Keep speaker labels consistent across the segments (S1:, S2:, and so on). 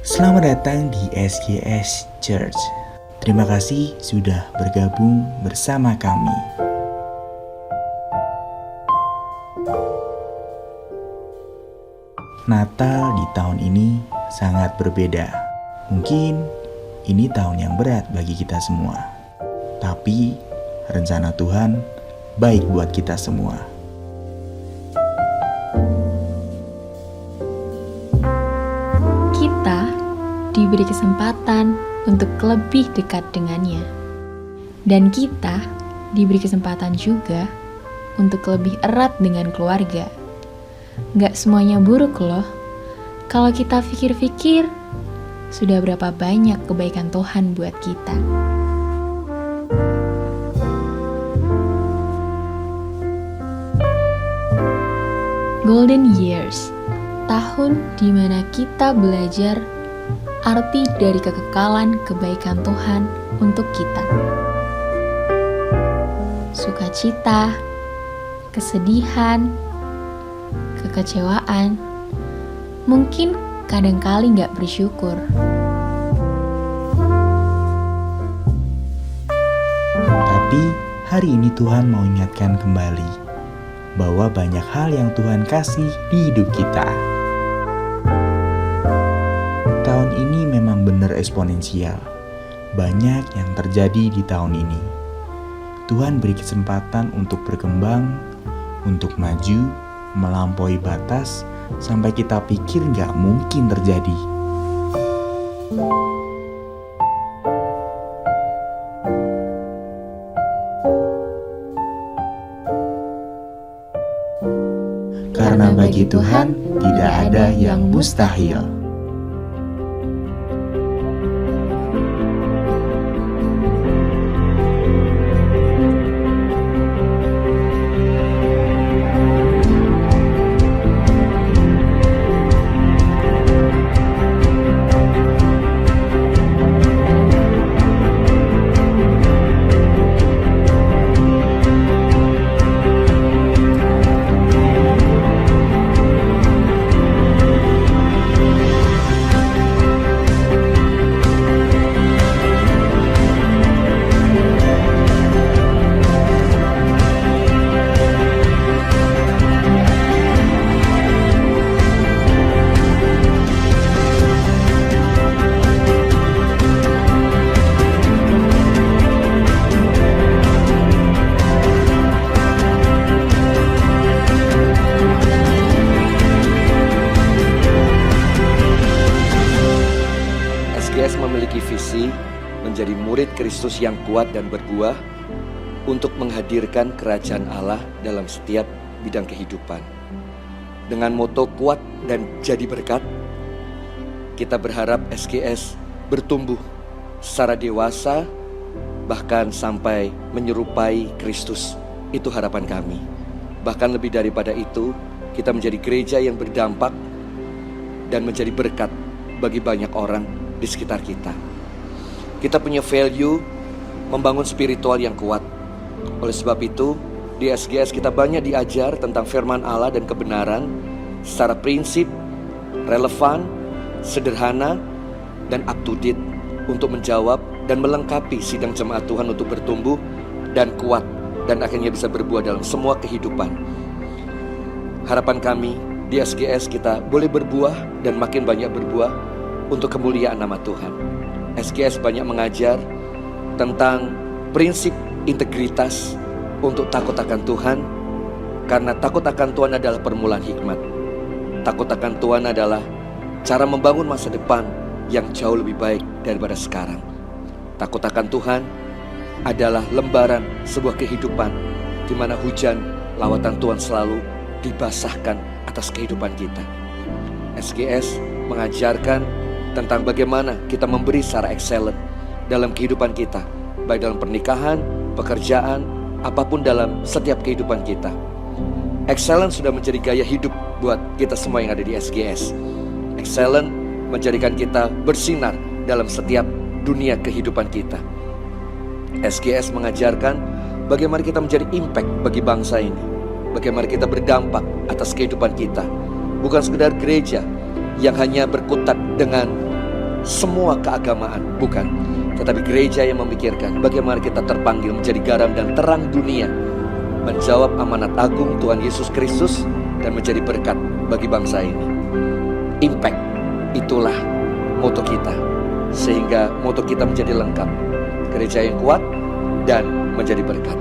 S1: Selamat datang di SGS Church. Terima kasih sudah bergabung bersama kami. Natal di tahun ini sangat berbeda. Mungkin ini tahun yang berat bagi kita semua. Tapi rencana Tuhan baik buat kita semua.
S2: Kita diberi kesempatan untuk lebih dekat dengannya. Dan kita diberi kesempatan juga untuk lebih erat dengan keluarga. Gak semuanya buruk loh. Kalau kita pikir-pikir, sudah berapa banyak kebaikan Tuhan buat kita. Golden Years, tahun di mana kita belajar arti dari kekekalan kebaikan Tuhan untuk kita. Sukacita, kesedihan, kekecewaan, mungkin kadangkali gak bersyukur.
S1: Tapi hari ini Tuhan mau ingatkan kembali bahwa banyak hal yang Tuhan kasih di hidup kita. Tahun ini memang benar eksponensial. Banyak yang terjadi di tahun ini. Tuhan beri kesempatan untuk berkembang, untuk maju, melampaui batas, sampai kita pikir gak mungkin terjadi. Karena bagi Tuhan tidak ada yang mustahil.
S3: SGS memiliki visi menjadi murid Kristus yang kuat dan berbuah untuk menghadirkan kerajaan Allah dalam setiap bidang kehidupan. Dengan moto kuat dan jadi berkat, kita berharap SGS bertumbuh secara dewasa bahkan sampai menyerupai Kristus. Itu harapan kami. Bahkan lebih daripada itu, kita menjadi gereja yang berdampak dan menjadi berkat bagi banyak orang di sekitar kita. Kita punya value membangun spiritual yang kuat. Oleh sebab itu, di SGS kita banyak diajar tentang firman Allah dan kebenaran secara prinsip, relevan, sederhana, dan up to date untuk menjawab dan melengkapi sidang jemaat Tuhan untuk bertumbuh dan kuat dan akhirnya bisa berbuah dalam semua kehidupan. Harapan kami di SGS kita boleh berbuah dan makin banyak berbuah untuk kemuliaan nama Tuhan. SGS banyak mengajar tentang prinsip integritas untuk takut akan Tuhan, karena takut akan Tuhan adalah permulaan hikmat. Takut akan Tuhan adalah cara membangun masa depan yang jauh lebih baik daripada sekarang. Takut akan Tuhan adalah lembaran sebuah kehidupan di mana hujan lawatan Tuhan selalu dibasahkan atas kehidupan kita. SGS mengajarkan tentang bagaimana kita memberi secara excellent dalam kehidupan kita, baik dalam pernikahan, pekerjaan, apapun dalam setiap kehidupan kita. Excellent sudah menjadi gaya hidup buat kita semua yang ada di SGS. Excellent menjadikan kita bersinar dalam setiap dunia kehidupan kita. SGS mengajarkan bagaimana kita menjadi impact bagi bangsa ini, bagaimana kita berdampak atas kehidupan kita. Bukan sekedar gereja yang hanya berkutat dengan semua keagamaan, bukan. Tetapi gereja yang memikirkan bagaimana kita terpanggil menjadi garam dan terang dunia, menjawab amanat agung Tuhan Yesus Kristus dan menjadi berkat bagi bangsa ini. Impact, itulah moto kita. Sehingga moto kita menjadi lengkap. Gereja yang kuat dan menjadi berkat.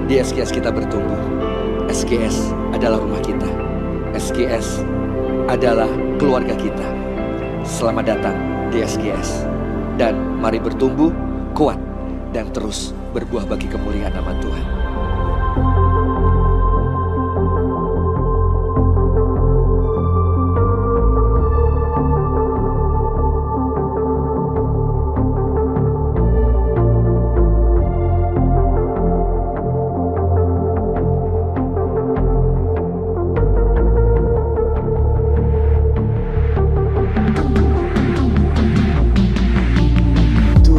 S3: Di SGS kita bertumbuh. SGS adalah rumah kita. SGS adalah keluarga kita. Selamat datang di SGS. Dan mari bertumbuh, kuat, dan terus berbuah bagi kemuliaan nama Tuhan.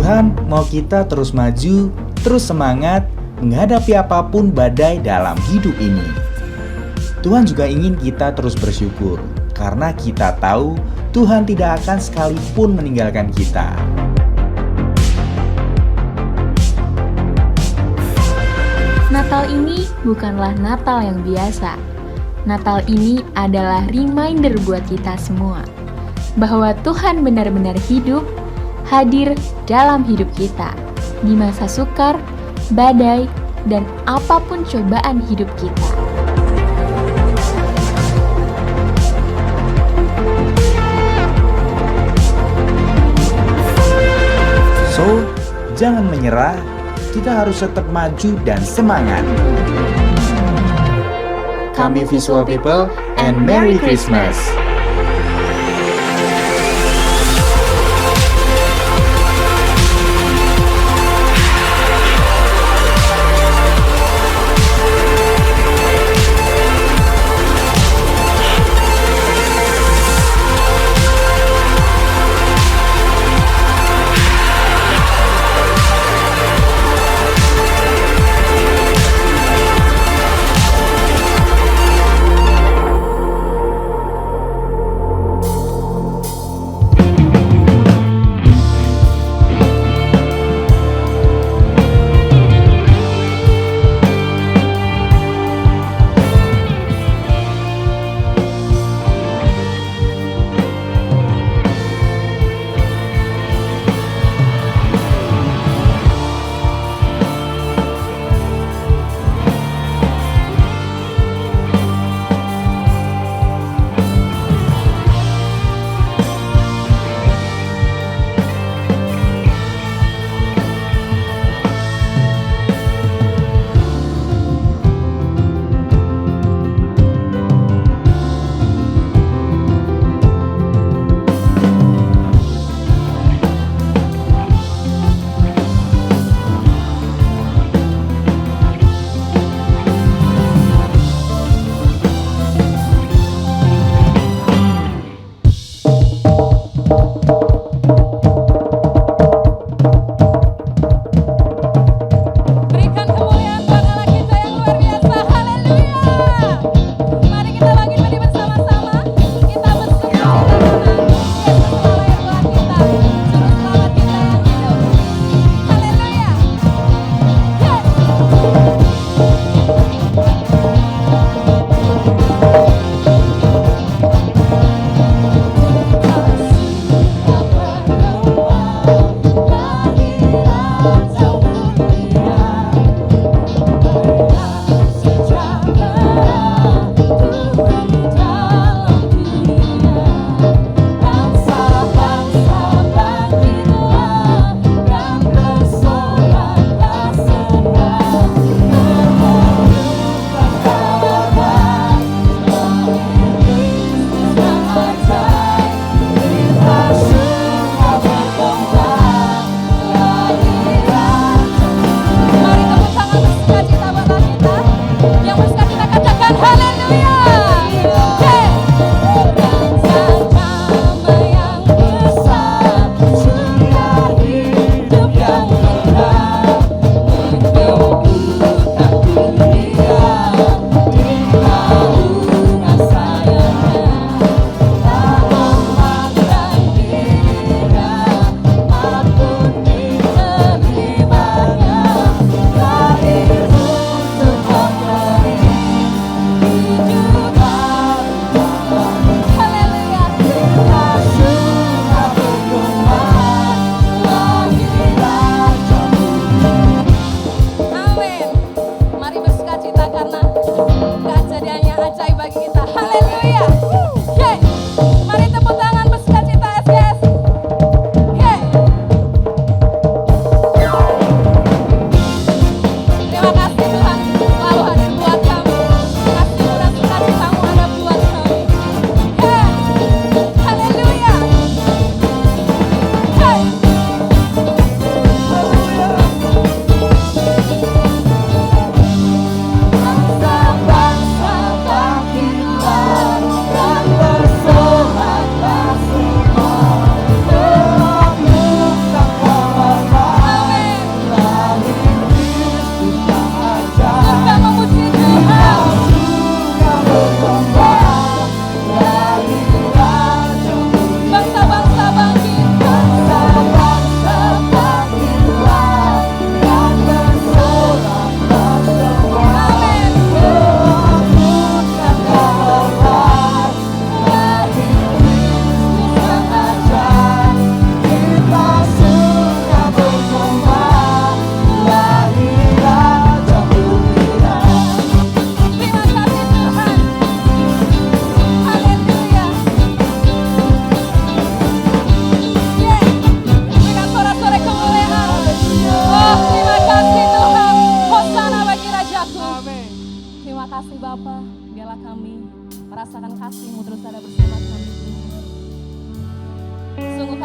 S1: Tuhan mau kita terus maju, terus semangat, menghadapi apapun badai dalam hidup ini. Tuhan juga ingin kita terus bersyukur, karena kita tahu Tuhan tidak akan sekalipun meninggalkan kita.
S2: Natal ini bukanlah Natal yang biasa. Natal ini adalah reminder buat kita semua bahwa Tuhan benar-benar hidup, hadir dalam hidup kita di masa sukar, badai, dan apapun cobaan hidup kita.
S1: So, jangan menyerah, kita harus tetap maju dan semangat. Kami Visual People and Merry Christmas.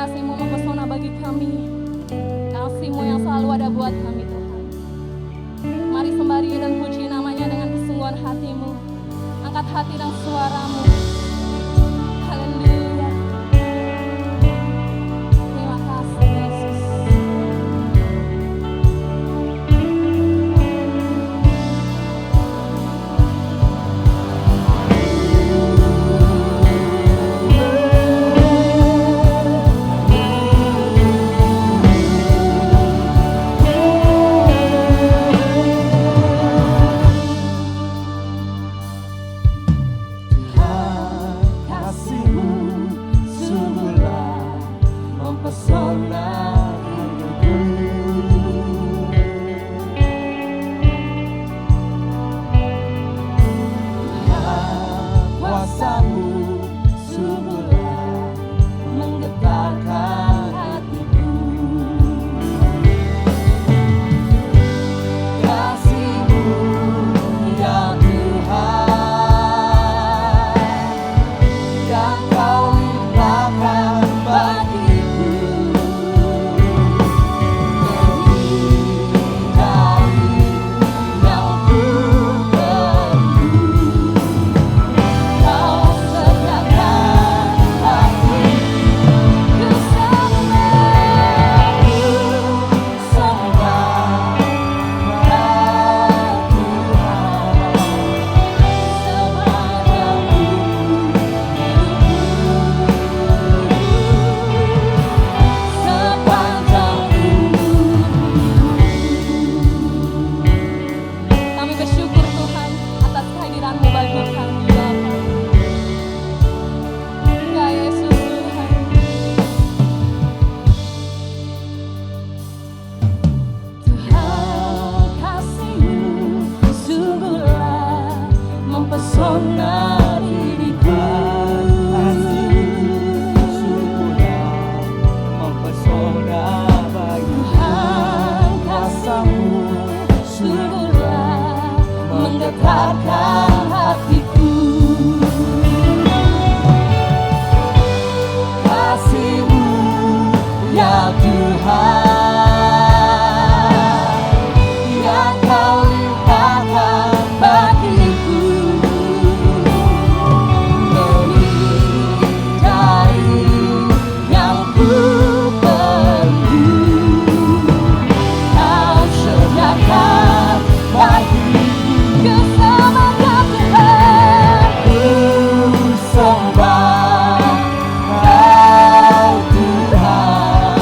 S4: kasih-Mu mempesona bagi kami. Kasih-Mu yang selalu ada buat kami Tuhan. Mari sembari dan puji namanya dengan kesungguhan hati-Mu. Angkat hati dan suara-Mu. Haleluya. Terima kasih Yesus.
S5: Kasih-Mu sungguhlah mempesona hidupku. Kuasa-Mu sungguhlah menggetarkan hatiku. Kasih-Mu ya Tuhan, yang Kau limpahkan bagiku. Dari yang ku perlu, Kau sediakan bagiku. Sembahku sembah
S4: Kami bersyukur Tuhan atas kehadiran-Mu bagi kami Bapa. Ya Yesus Tuhan.
S5: Tuhan, kasih-Mu sungguhlah mempesona diriku. Kasih-Mu sungguhlah mempesona bagiku. Tuhan, kasih-Mu sungguhlah menggetarkan hatiku. Kasih-Mu ya Tuhan, yang Kau limpahkan bagiku. Lebih dari yang ku perlu, Kau sediakan bagiku.
S4: Kesempatan Tuhan.
S5: Ku sembah Kau Tuhan,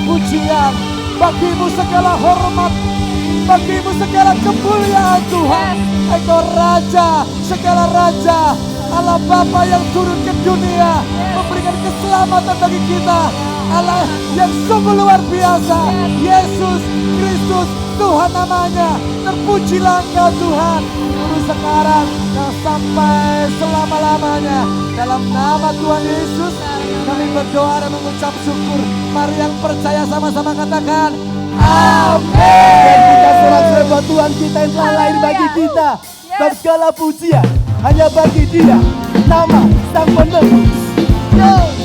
S5: pujian, bagimu segala hormat, bagimu segala kemuliaan Tuhan. Engkau Raja, segala Raja, Allah Bapa yang turun ke dunia memberikan keselamatan bagi kita. Allah yang sungguh luar biasa, Yesus Kristus Tuhan namanya. Terpujilah Engkau Tuhan, dulu sekarang dan sampai selama-lamanya. Dalam nama Tuhan Yesus kami berdoa dan mengucap syukur. Mari yang percaya sama-sama katakan amin. Dan kita sorak-sorai buat Tuhan kita yang telah lahir bagi kita. Dan segala pujian hanya bagi Dia, nama Sang Penebus. Yo.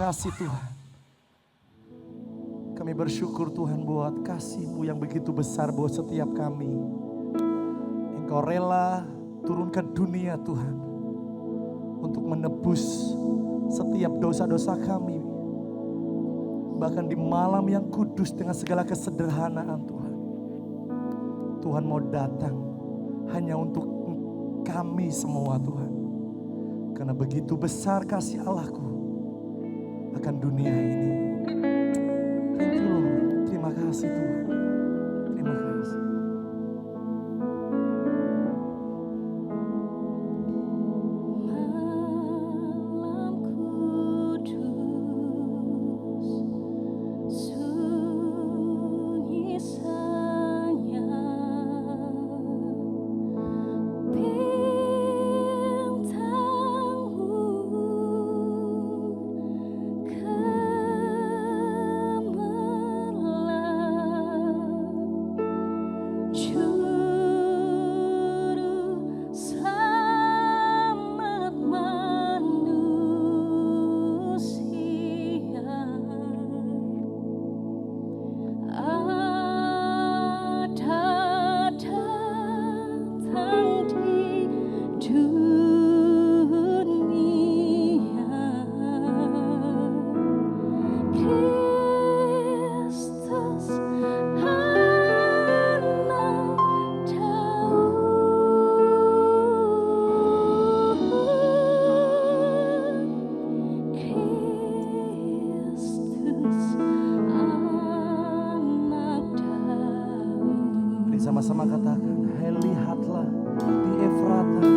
S5: kasih Tuhan. Kami bersyukur Tuhan buat kasih-Mu yang begitu besar buat setiap kami. Engkau rela turun ke dunia Tuhan untuk menebus setiap dosa-dosa kami. Bahkan di malam yang kudus dengan segala kesederhanaan Tuhan. Tuhan mau datang hanya untuk kami semua Tuhan. Karena begitu besar kasih Allah-Ku akan dunia ini. Thank you Lord. Terima kasih Tuhan. Terima kasih.
S4: Malam kudus, sunyi senyap, bintang juru selamat manusia ada datang di dunia. Kristus anak Daud, Kristus anak Daud.
S5: Mari sama-sama katakan, hai lihatlah di Efrata.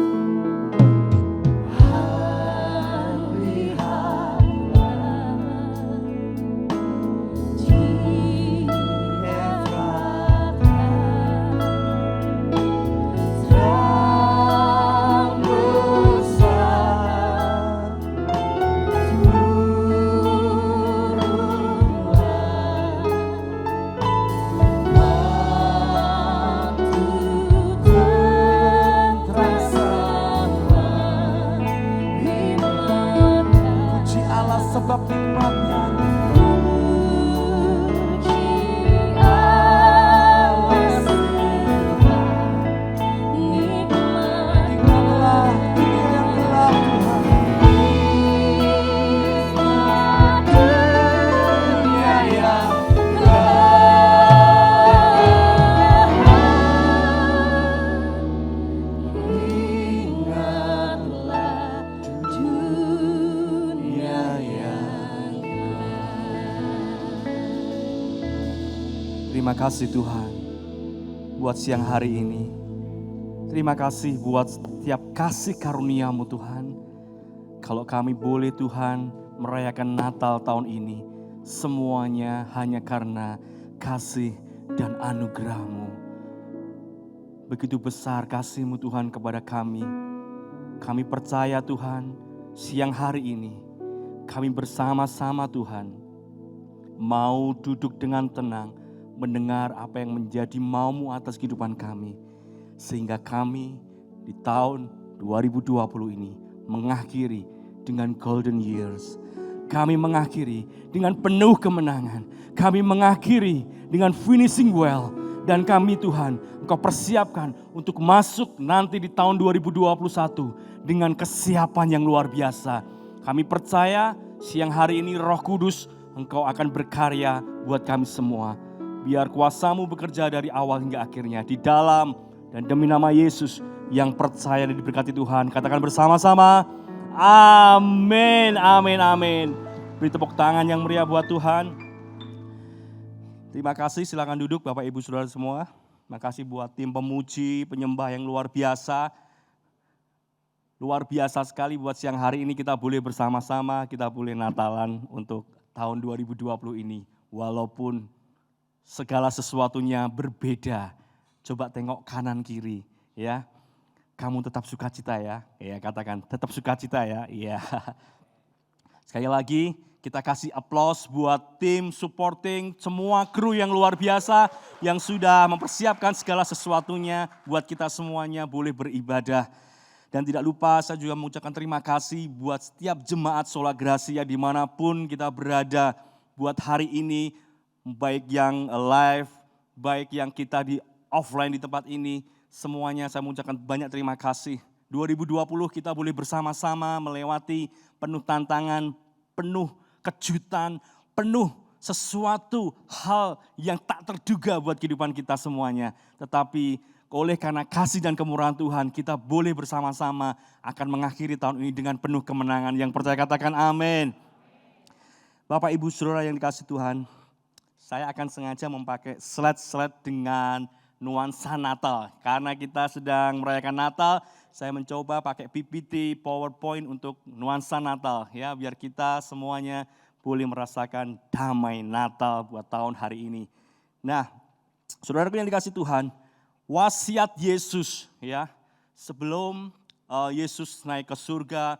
S5: Puji Allah sebab nikmatnya. Ingatlah dunia yang gelap Tuhan. Dunia yang
S4: Ingatlah dunia yang
S5: Terima kasih Tuhan buat siang hari ini. Terima kasih buat setiap kasih karunia-Mu Tuhan. Kalau kami boleh Tuhan merayakan Natal tahun ini, semuanya hanya karena kasih dan anugerah-Mu. Begitu besar kasih-Mu Tuhan kepada kami. Kami percaya Tuhan, siang hari ini kami bersama-sama Tuhan mau duduk dengan tenang mendengar apa yang menjadi mau-Mu atas kehidupan kami. Sehingga kami di tahun 2020 ini mengakhiri dengan golden years. Kami mengakhiri dengan penuh kemenangan. Kami mengakhiri dengan finishing well. Dan kami Tuhan, Engkau persiapkan untuk masuk nanti di tahun 2021 dengan kesiapan yang luar biasa. Kami percaya siang hari ini Roh Kudus Engkau akan berkarya buat kami semua. Biar kuasa-Mu bekerja dari awal hingga akhirnya di dalam dan demi nama Yesus yang percaya dan diberkati Tuhan. Katakan bersama-sama, amin, amin, amin. Beri tepuk tangan yang meriah buat Tuhan. Terima kasih, silakan duduk Bapak Ibu Saudara semua. Terima kasih buat tim pemuji, penyembah yang luar biasa. Luar biasa sekali buat siang hari ini kita boleh bersama-sama, kita boleh Natalan untuk tahun 2020 ini. Walaupun segala sesuatunya berbeda. Coba tengok kanan kiri ya. Kamu tetap sukacita ya. Ya katakan tetap sukacita ya. Iya. Sekali lagi kita kasih aplaus buat tim supporting semua kru yang luar biasa yang sudah mempersiapkan segala sesuatunya buat kita semuanya boleh beribadah.
S6: Dan tidak lupa saya juga mengucapkan terima kasih buat setiap jemaat Sola Gracia dimanapun kita berada buat hari ini, baik yang live, baik yang kita di offline di tempat ini, semuanya saya mengucapkan banyak terima kasih. 2020 kita boleh bersama-sama melewati penuh tantangan, penuh kejutan, penuh sesuatu hal yang tak terduga buat kehidupan kita semuanya. Tetapi oleh karena kasih dan kemurahan Tuhan, kita boleh bersama-sama akan mengakhiri tahun ini dengan penuh kemenangan. Yang percaya katakan amin. Bapak, Ibu, Saudara yang dikasihi Tuhan, saya akan sengaja memakai slide-slide dengan nuansa Natal. Karena kita sedang merayakan Natal, saya mencoba pakai PPT, PowerPoint untuk nuansa Natal. Ya, biar kita semuanya boleh merasakan damai Natal buat tahun hari ini. Nah, saudaraku yang dikasihi Tuhan, wasiat Yesus, ya, sebelum Yesus naik ke surga,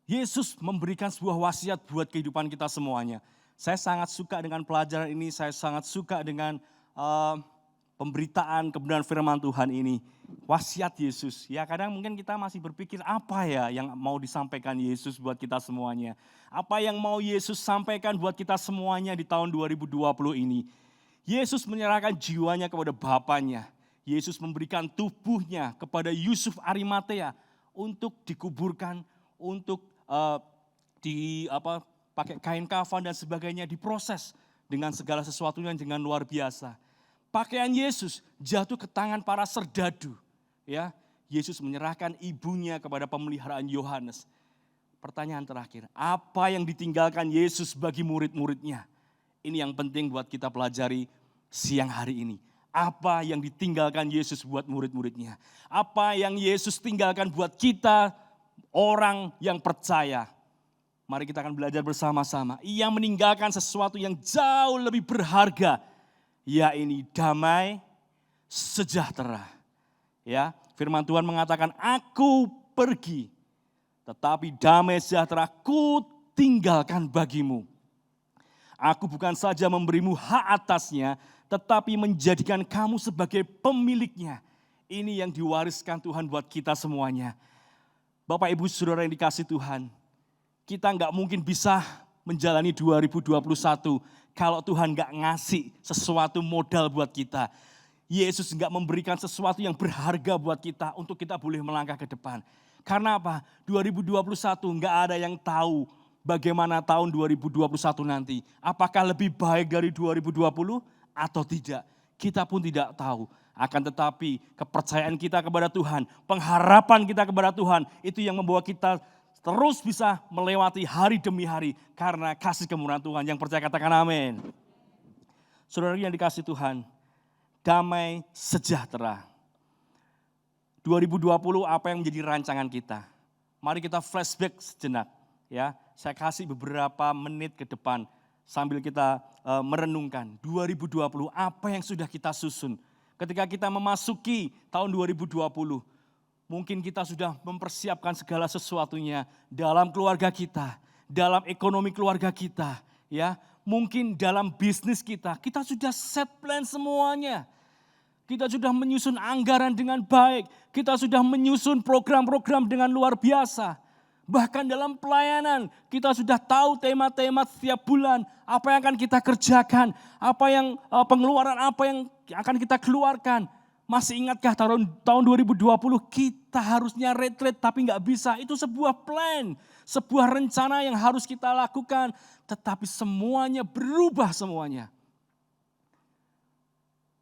S6: Yesus memberikan sebuah wasiat buat kehidupan kita semuanya. Saya sangat suka dengan pelajaran ini, saya sangat suka dengan pemberitaan kebenaran firman Tuhan ini. Wasiat Yesus, ya kadang mungkin kita masih berpikir apa ya yang mau disampaikan Yesus buat kita semuanya. Apa yang mau Yesus sampaikan buat kita semuanya di tahun 2020 ini. Yesus menyerahkan jiwanya kepada Bapanya. Yesus memberikan tubuhnya kepada Yusuf Arimatea untuk dikuburkan, untuk pakai kain kafan dan sebagainya, diproses dengan segala sesuatunya dengan luar biasa. Pakaian Yesus jatuh ke tangan para serdadu. Ya, Yesus menyerahkan ibunya kepada pemeliharaan Yohanes. Pertanyaan terakhir, apa yang ditinggalkan Yesus bagi murid-muridnya? Ini yang penting buat kita pelajari siang hari ini. Apa yang ditinggalkan Yesus buat murid-muridnya? Apa yang Yesus tinggalkan buat kita orang yang percaya? Mari kita akan belajar bersama-sama. Ia meninggalkan sesuatu yang jauh lebih berharga, yaitu damai sejahtera. Ya, firman Tuhan mengatakan, aku pergi, tetapi damai sejahtera ku tinggalkan bagimu. Aku bukan saja memberimu hak atasnya, tetapi menjadikan kamu sebagai pemiliknya. Ini yang diwariskan Tuhan buat kita semuanya. Bapak, Ibu, Saudara yang dikasihi Tuhan, kita nggak mungkin bisa menjalani 2021 kalau Tuhan nggak ngasih sesuatu modal buat kita. Yesus nggak memberikan sesuatu yang berharga buat kita untuk kita boleh melangkah ke depan. Karena apa? 2021 nggak ada yang tahu bagaimana tahun 2021 nanti. Apakah lebih baik dari 2020 atau tidak? Kita pun tidak tahu. Akan tetapi kepercayaan kita kepada Tuhan, pengharapan kita kepada Tuhan, itu yang membawa kita terus bisa melewati hari demi hari karena kasih kemurahan Tuhan. Yang percaya katakan amin. Saudara yang dikasihi Tuhan, damai sejahtera. 2020 apa yang menjadi rancangan kita? Mari kita flashback sejenak. Ya, saya kasih beberapa menit ke depan sambil kita merenungkan 2020 apa yang sudah kita susun. Ketika kita memasuki tahun 2020, mungkin kita sudah mempersiapkan segala sesuatunya dalam keluarga kita, dalam ekonomi keluarga kita, ya. Mungkin dalam bisnis kita sudah set plan semuanya. Kita sudah menyusun anggaran dengan baik, kita sudah menyusun program-program dengan luar biasa. Bahkan dalam pelayanan kita sudah tahu tema-tema setiap bulan, apa yang akan kita kerjakan, apa yang pengeluaran apa yang akan kita keluarkan. Masih ingatkah tahun 2020 kita harusnya retreat tapi nggak bisa. Itu sebuah plan, sebuah rencana yang harus kita lakukan. Tetapi semuanya berubah semuanya.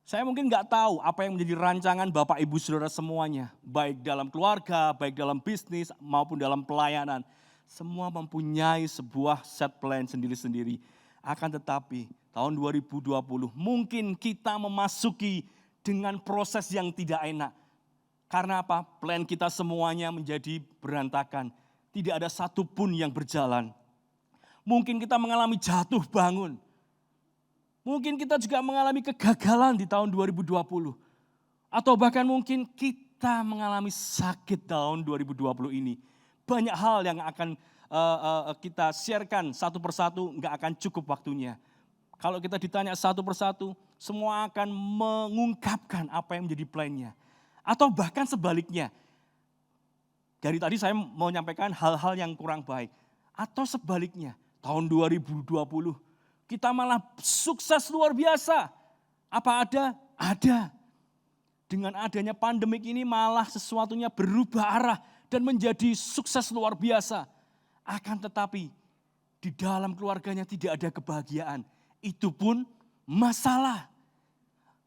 S6: Saya mungkin nggak tahu apa yang menjadi rancangan Bapak Ibu Saudara semuanya. Baik dalam keluarga, baik dalam bisnis maupun dalam pelayanan. Semua mempunyai sebuah set plan sendiri-sendiri. Akan tetapi tahun 2020 mungkin kita memasuki dengan proses yang tidak enak. Karena apa? Plan kita semuanya menjadi berantakan. Tidak ada satupun yang berjalan. Mungkin kita mengalami jatuh bangun. Mungkin kita juga mengalami kegagalan di tahun 2020. Atau bahkan mungkin kita mengalami sakit tahun 2020 ini. Banyak hal yang akan kita sharekan satu persatu, nggak akan cukup waktunya. Kalau kita ditanya satu persatu, semua akan mengungkapkan apa yang menjadi plannya. Atau bahkan sebaliknya, Dari tadi saya mau menyampaikan hal-hal yang kurang baik. Atau sebaliknya, tahun 2020 kita malah sukses luar biasa. Apa ada? Ada. Dengan adanya pandemik ini malah sesuatunya berubah arah dan menjadi sukses luar biasa. Akan tetapi di dalam keluarganya tidak ada kebahagiaan. Itu pun masalah.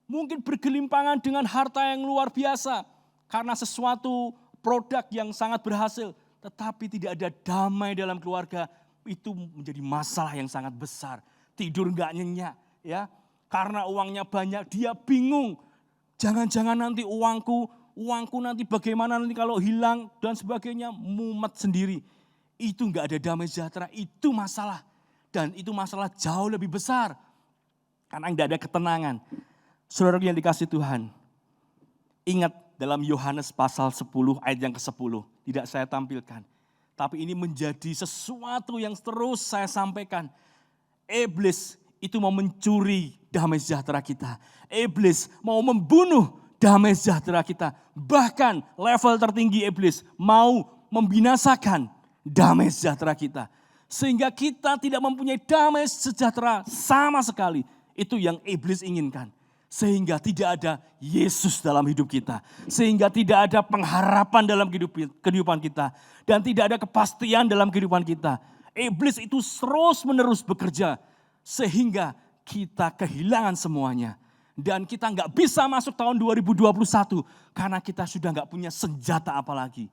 S6: Mungkin bergelimpangan dengan harta yang luar biasa. Karena sesuatu produk yang sangat berhasil, tetapi tidak ada damai dalam keluarga, itu menjadi masalah yang sangat besar. Tidur nggak nyenyak, ya, karena uangnya banyak, dia bingung. Jangan-jangan nanti uangku nanti bagaimana nanti kalau hilang dan sebagainya, mumet sendiri. Itu nggak ada damai sejahtera, itu masalah. Dan itu masalah jauh lebih besar, karena nggak ada ketenangan. Saudara yang dikasih Tuhan, ingat dalam Yohanes pasal 10 ayat yang ke-10. Tidak saya tampilkan. Tapi ini menjadi sesuatu yang terus saya sampaikan. Iblis itu mau mencuri damai sejahtera kita. Iblis mau membunuh damai sejahtera kita. Bahkan level tertinggi iblis mau membinasakan damai sejahtera kita. Sehingga kita tidak mempunyai damai sejahtera sama sekali. Itu yang iblis inginkan. Sehingga tidak ada Yesus dalam hidup kita. Sehingga tidak ada pengharapan dalam kehidupan kita. Dan tidak ada kepastian dalam kehidupan kita. Iblis itu terus menerus bekerja. Sehingga kita kehilangan semuanya. Dan kita nggak bisa masuk tahun 2021. Karena kita sudah nggak punya senjata apalagi.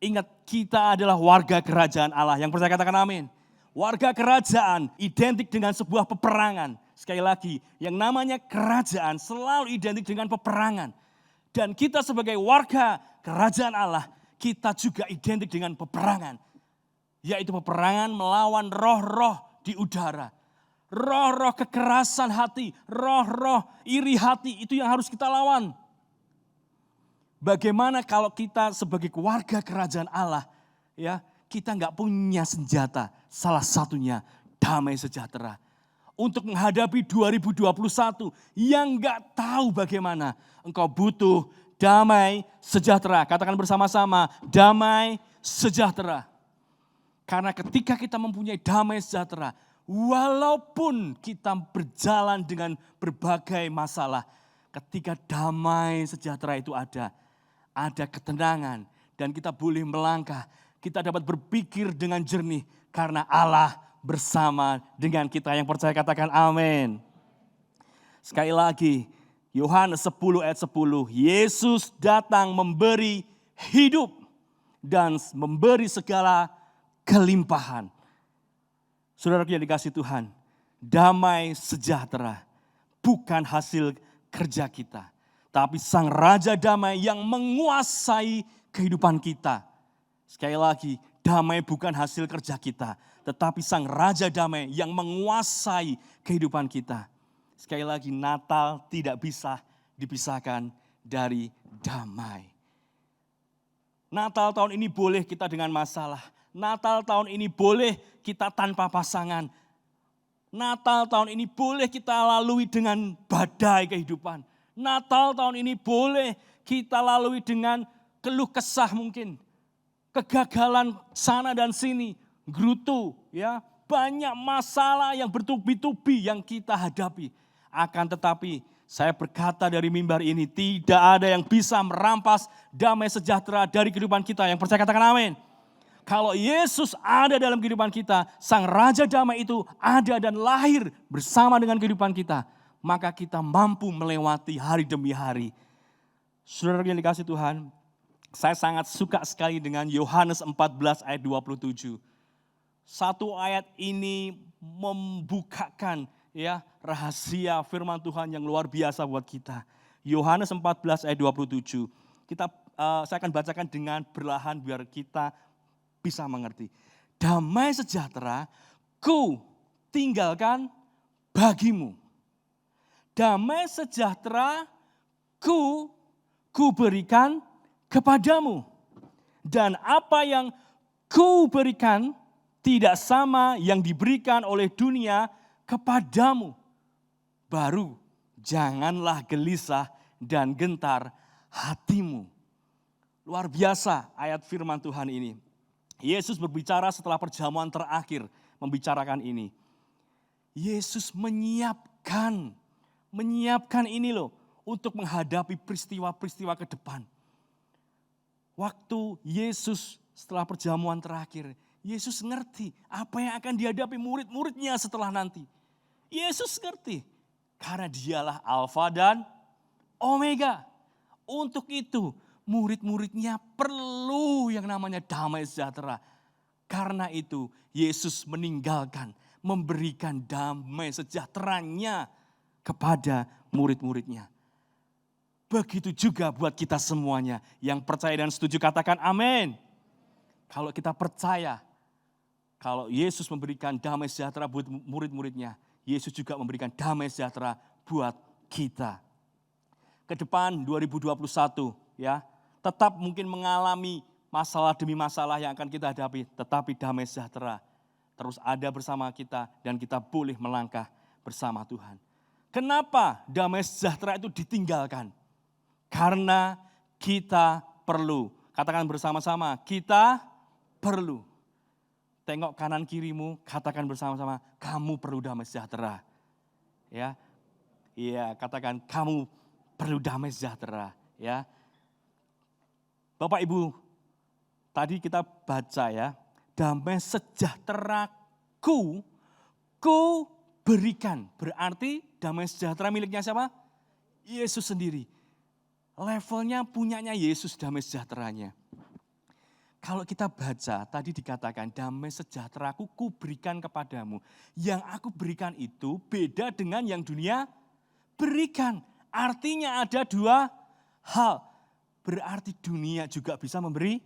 S6: Ingat, kita adalah warga kerajaan Allah. Yang percaya katakan amin. Warga kerajaan identik dengan sebuah peperangan. Sekali lagi, yang namanya kerajaan selalu identik dengan peperangan. Dan kita sebagai warga kerajaan Allah, kita juga identik dengan peperangan. Yaitu peperangan melawan roh-roh di udara. Roh-roh kekerasan hati, roh-roh iri hati, itu yang harus kita lawan. Bagaimana kalau kita sebagai warga kerajaan Allah, ya, kita nggak punya senjata, salah satunya damai sejahtera. Untuk menghadapi 2021 yang nggak tahu bagaimana, engkau butuh damai sejahtera. Katakan bersama-sama, damai sejahtera. Karena ketika kita mempunyai damai sejahtera, walaupun kita berjalan dengan berbagai masalah, ketika damai sejahtera itu ada ketenangan dan kita boleh melangkah. Kita dapat berpikir dengan jernih karena Allah bersama dengan kita. Yang percaya katakan amin. Sekali lagi, Yohanes 10 ayat 10. Yesus datang memberi hidup dan memberi segala kelimpahan. Saudara yang dikasih Tuhan, damai sejahtera bukan hasil kerja kita. Tapi Sang Raja Damai yang menguasai kehidupan kita. Sekali lagi, damai bukan hasil kerja kita, tetapi Sang Raja Damai yang menguasai kehidupan kita. Sekali lagi, Natal tidak bisa dipisahkan dari damai. Natal tahun ini boleh kita dengan masalah. Natal tahun ini boleh kita tanpa pasangan. Natal tahun ini boleh kita lalui dengan badai kehidupan. Natal tahun ini boleh kita lalui dengan keluh kesah mungkin. Kegagalan sana dan sini, gerutu, ya, banyak masalah yang bertubi-tubi yang kita hadapi. Akan tetapi saya berkata dari mimbar ini, tidak ada yang bisa merampas damai sejahtera dari kehidupan kita. Yang percaya katakan amin. Kalau Yesus ada dalam kehidupan kita, Sang Raja Damai itu ada dan lahir bersama dengan kehidupan kita, maka kita mampu melewati hari demi hari. Saudara yang dikasih Tuhan, saya sangat suka sekali dengan Yohanes 14 ayat 27. Satu ayat ini membukakan, ya, rahasia firman Tuhan yang luar biasa buat kita. Yohanes 14 ayat 27. Saya akan bacakan dengan perlahan biar kita bisa mengerti. Damai sejahtera ku tinggalkan bagimu. Damai sejahtera ku berikan kepadamu. Dan apa yang ku berikan tidak sama yang diberikan oleh dunia kepadamu. Baru janganlah gelisah dan gentar hatimu. Luar biasa ayat firman Tuhan ini. Yesus berbicara setelah perjamuan terakhir membicarakan ini. Yesus menyiapkan ini loh untuk menghadapi peristiwa-peristiwa ke depan. Waktu Yesus setelah perjamuan terakhir, Yesus ngerti apa yang akan dihadapi murid-muridnya setelah nanti. Yesus ngerti karena dialah Alfa dan Omega. Untuk itu murid-muridnya perlu yang namanya damai sejahtera. Karena itu Yesus meninggalkan, memberikan damai sejahteranya kepada murid-muridnya. Begitu juga buat kita semuanya yang percaya dan setuju katakan amin. Kalau kita percaya, kalau Yesus memberikan damai sejahtera buat murid-muridnya, Yesus juga memberikan damai sejahtera buat kita. Ke depan 2021 ya, tetap mungkin mengalami masalah demi masalah yang akan kita hadapi, tetapi damai sejahtera terus ada bersama kita dan kita boleh melangkah bersama Tuhan. Kenapa damai sejahtera itu ditinggalkan? Karena kita perlu. Katakan bersama-sama, kita perlu. Tengok kanan kirimu, katakan bersama-sama, kamu perlu damai sejahtera. Ya, iya, katakan kamu perlu damai sejahtera. Ya, Bapak Ibu, tadi kita baca ya, damai sejahteraku, ku berikan. Berarti damai sejahtera miliknya siapa? Yesus sendiri. Levelnya punyanya Yesus damai sejahteranya. Kalau kita baca, tadi dikatakan damai sejahteraku ku berikan kepadamu. Yang aku berikan itu beda dengan yang dunia berikan. Artinya ada dua hal. Berarti dunia juga bisa memberi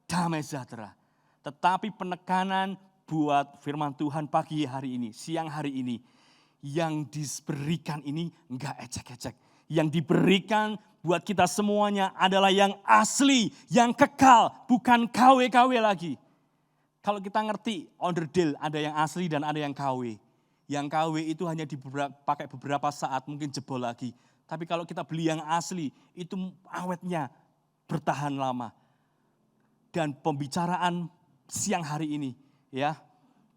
S6: damai sejahtera. Tetapi penekanan buat firman Tuhan pagi hari ini, siang hari ini. Yang diberikan ini enggak ecek-ecek. Yang diberikan buat kita semuanya adalah yang asli, yang kekal, bukan KW-KW lagi. Kalau kita ngerti onderdil ada yang asli dan ada yang KW. Yang KW itu hanya dipakai beberapa saat, mungkin jebol lagi. Tapi kalau kita beli yang asli, itu awetnya bertahan lama. Dan pembicaraan siang hari ini, ya,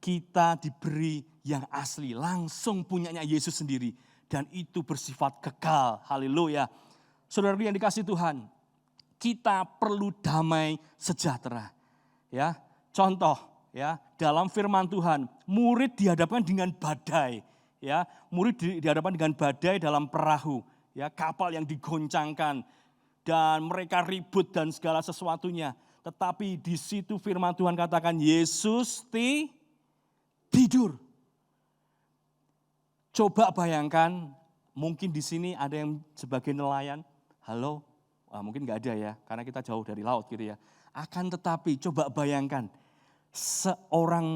S6: kita diberi yang asli, langsung punyanya Yesus sendiri. Dan itu bersifat kekal, haleluya. Saudara yang dikasih Tuhan, kita perlu damai sejahtera. Ya, contoh, ya, dalam firman Tuhan, murid dihadapkan dengan badai. Ya, murid dihadapkan dengan badai dalam perahu. Ya, kapal yang digoncangkan dan mereka ribut dan segala sesuatunya. Tetapi di situ firman Tuhan katakan Yesus tidur. Coba bayangkan, mungkin di sini ada yang sebagai nelayan. Halo, mungkin nggak ada ya, karena kita jauh dari laut gitu ya. Akan tetapi coba bayangkan, seorang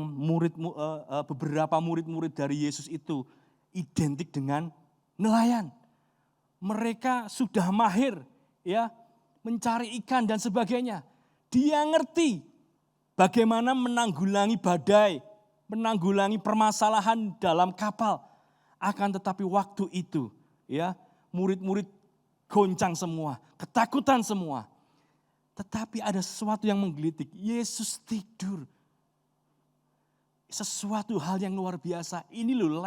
S6: beberapa murid-murid dari Yesus itu identik dengan nelayan. Mereka sudah mahir ya mencari ikan dan sebagainya. Dia ngerti bagaimana menanggulangi badai, menanggulangi permasalahan dalam kapal. Akan tetapi waktu itu ya murid-murid goncang semua, ketakutan semua. Tetapi ada sesuatu yang menggelitik, Yesus tidur. Sesuatu hal yang luar biasa. Ini loh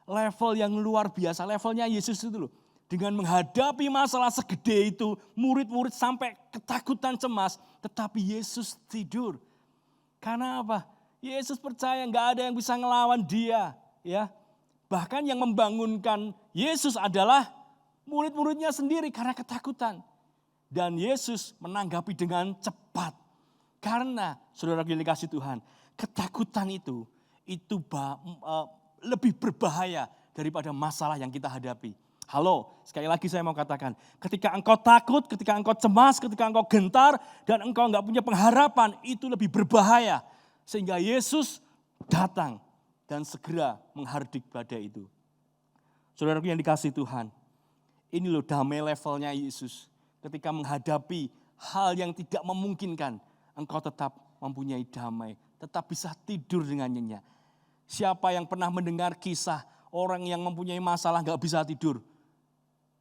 S6: level yang luar biasa, levelnya Yesus itu loh. Dengan menghadapi masalah segede itu, murid-murid sampai ketakutan cemas, tetapi Yesus tidur. Karena apa? Yesus percaya nggak ada yang bisa ngelawan dia. Ya, bahkan yang membangunkan Yesus adalah murid-muridnya sendiri karena ketakutan. Dan Yesus menanggapi dengan cepat. Karena saudara yang dikasih Tuhan, ketakutan itu lebih berbahaya daripada masalah yang kita hadapi. Halo, sekali lagi saya mau katakan, ketika engkau takut, ketika engkau cemas, ketika engkau gentar, dan engkau enggak punya pengharapan, itu lebih berbahaya. Sehingga Yesus datang dan segera menghardik badai itu. Saudaraku yang dikasih Tuhan, ini loh damai levelnya Yesus. Ketika menghadapi hal yang tidak memungkinkan, engkau tetap mempunyai damai, tetap bisa tidur dengan nyenyak. Siapa yang pernah mendengar kisah orang yang mempunyai masalah enggak bisa tidur?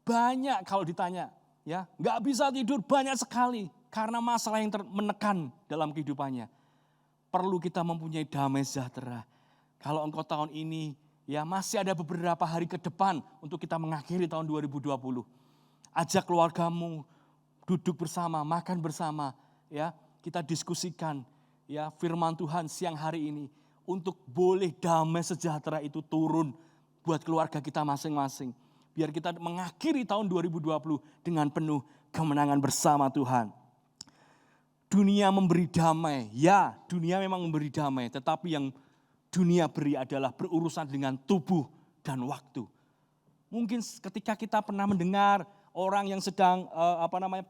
S6: Banyak kalau ditanya, Ya, nggak bisa tidur banyak sekali karena masalah yang menekan dalam kehidupannya. Perlu kita mempunyai damai sejahtera. Kalau engkau tahun ini ya masih ada beberapa hari ke depan untuk kita mengakhiri tahun 2020. Ajak keluargamu duduk bersama, makan bersama, ya. Kita diskusikan ya firman Tuhan siang hari ini untuk boleh damai sejahtera itu turun buat keluarga kita masing-masing. Biar kita mengakhiri tahun 2020 dengan penuh kemenangan bersama Tuhan. Dunia memberi damai, ya dunia memang memberi damai, tetapi yang dunia beri adalah berurusan dengan tubuh dan waktu. Mungkin ketika kita pernah mendengar orang yang sedang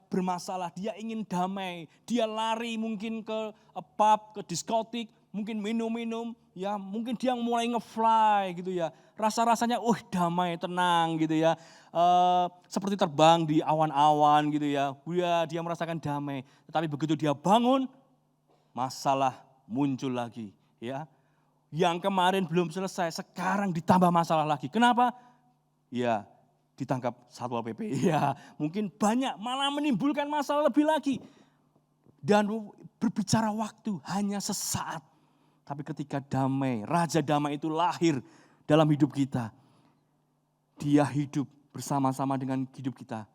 S6: bermasalah, dia ingin damai, dia lari mungkin ke pub, ke diskotik, mungkin minum-minum, ya mungkin dia mulai nge-fly gitu ya. Rasa-rasanya damai, tenang gitu ya. Seperti terbang di awan-awan gitu ya. Dia merasakan damai. Tetapi begitu dia bangun, masalah muncul lagi ya. Yang kemarin belum selesai, sekarang ditambah masalah lagi. Kenapa? Ya, ditangkap Satpol PP. Ya, mungkin banyak malah menimbulkan masalah lebih lagi. Dan berbicara waktu hanya sesaat. Tapi ketika damai, Raja Damai itu lahir dalam hidup kita. Dia hidup bersama-sama dengan hidup kita.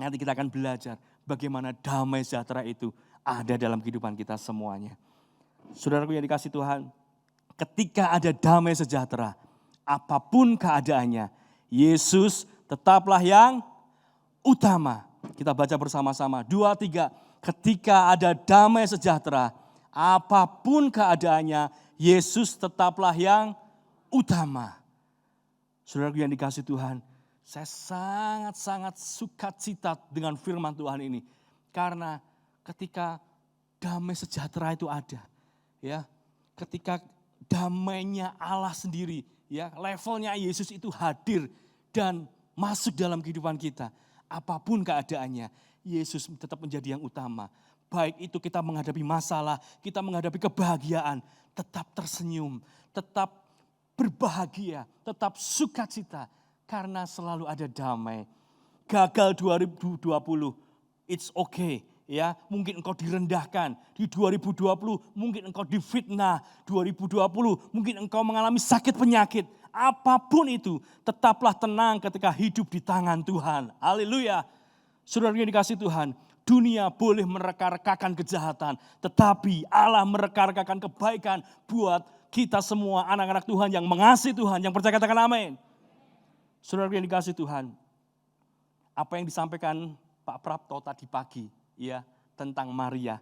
S6: Nanti kita akan belajar bagaimana damai sejahtera itu ada dalam kehidupan kita semuanya. Saudaraku yang dikasih Tuhan, ketika ada damai sejahtera, apapun keadaannya, Yesus tetaplah yang utama. Kita baca bersama-sama, 2, 3. Ketika ada damai sejahtera, apapun keadaannya, Yesus tetaplah yang utama. Saudaraku yang dikasih Tuhan, saya sangat-sangat sukacita dengan firman Tuhan ini. Karena ketika damai sejahtera itu ada, ya, ketika damainya Allah sendiri, ya, levelnya Yesus itu hadir dan masuk dalam kehidupan kita. Apapun keadaannya, Yesus tetap menjadi yang utama. Baik itu kita menghadapi masalah, kita menghadapi kebahagiaan, tetap tersenyum, tetap berbahagia, tetap sukacita karena selalu ada damai. Gagal 2020, it's okay. Ya, mungkin engkau direndahkan di 2020, mungkin engkau difitnah 2020, mungkin engkau mengalami sakit penyakit. Apapun itu, tetaplah tenang ketika hidup di tangan Tuhan. Haleluya. Saudara yang dikasih Tuhan, dunia boleh mereka-rekakan kejahatan, tetapi Allah mereka-rekakan kebaikan buat kita semua anak-anak Tuhan yang mengasihi Tuhan, yang percaya katakan amin. Saudara yang dikasih Tuhan, apa yang disampaikan Pak Prapto tadi pagi, ya, tentang Maria.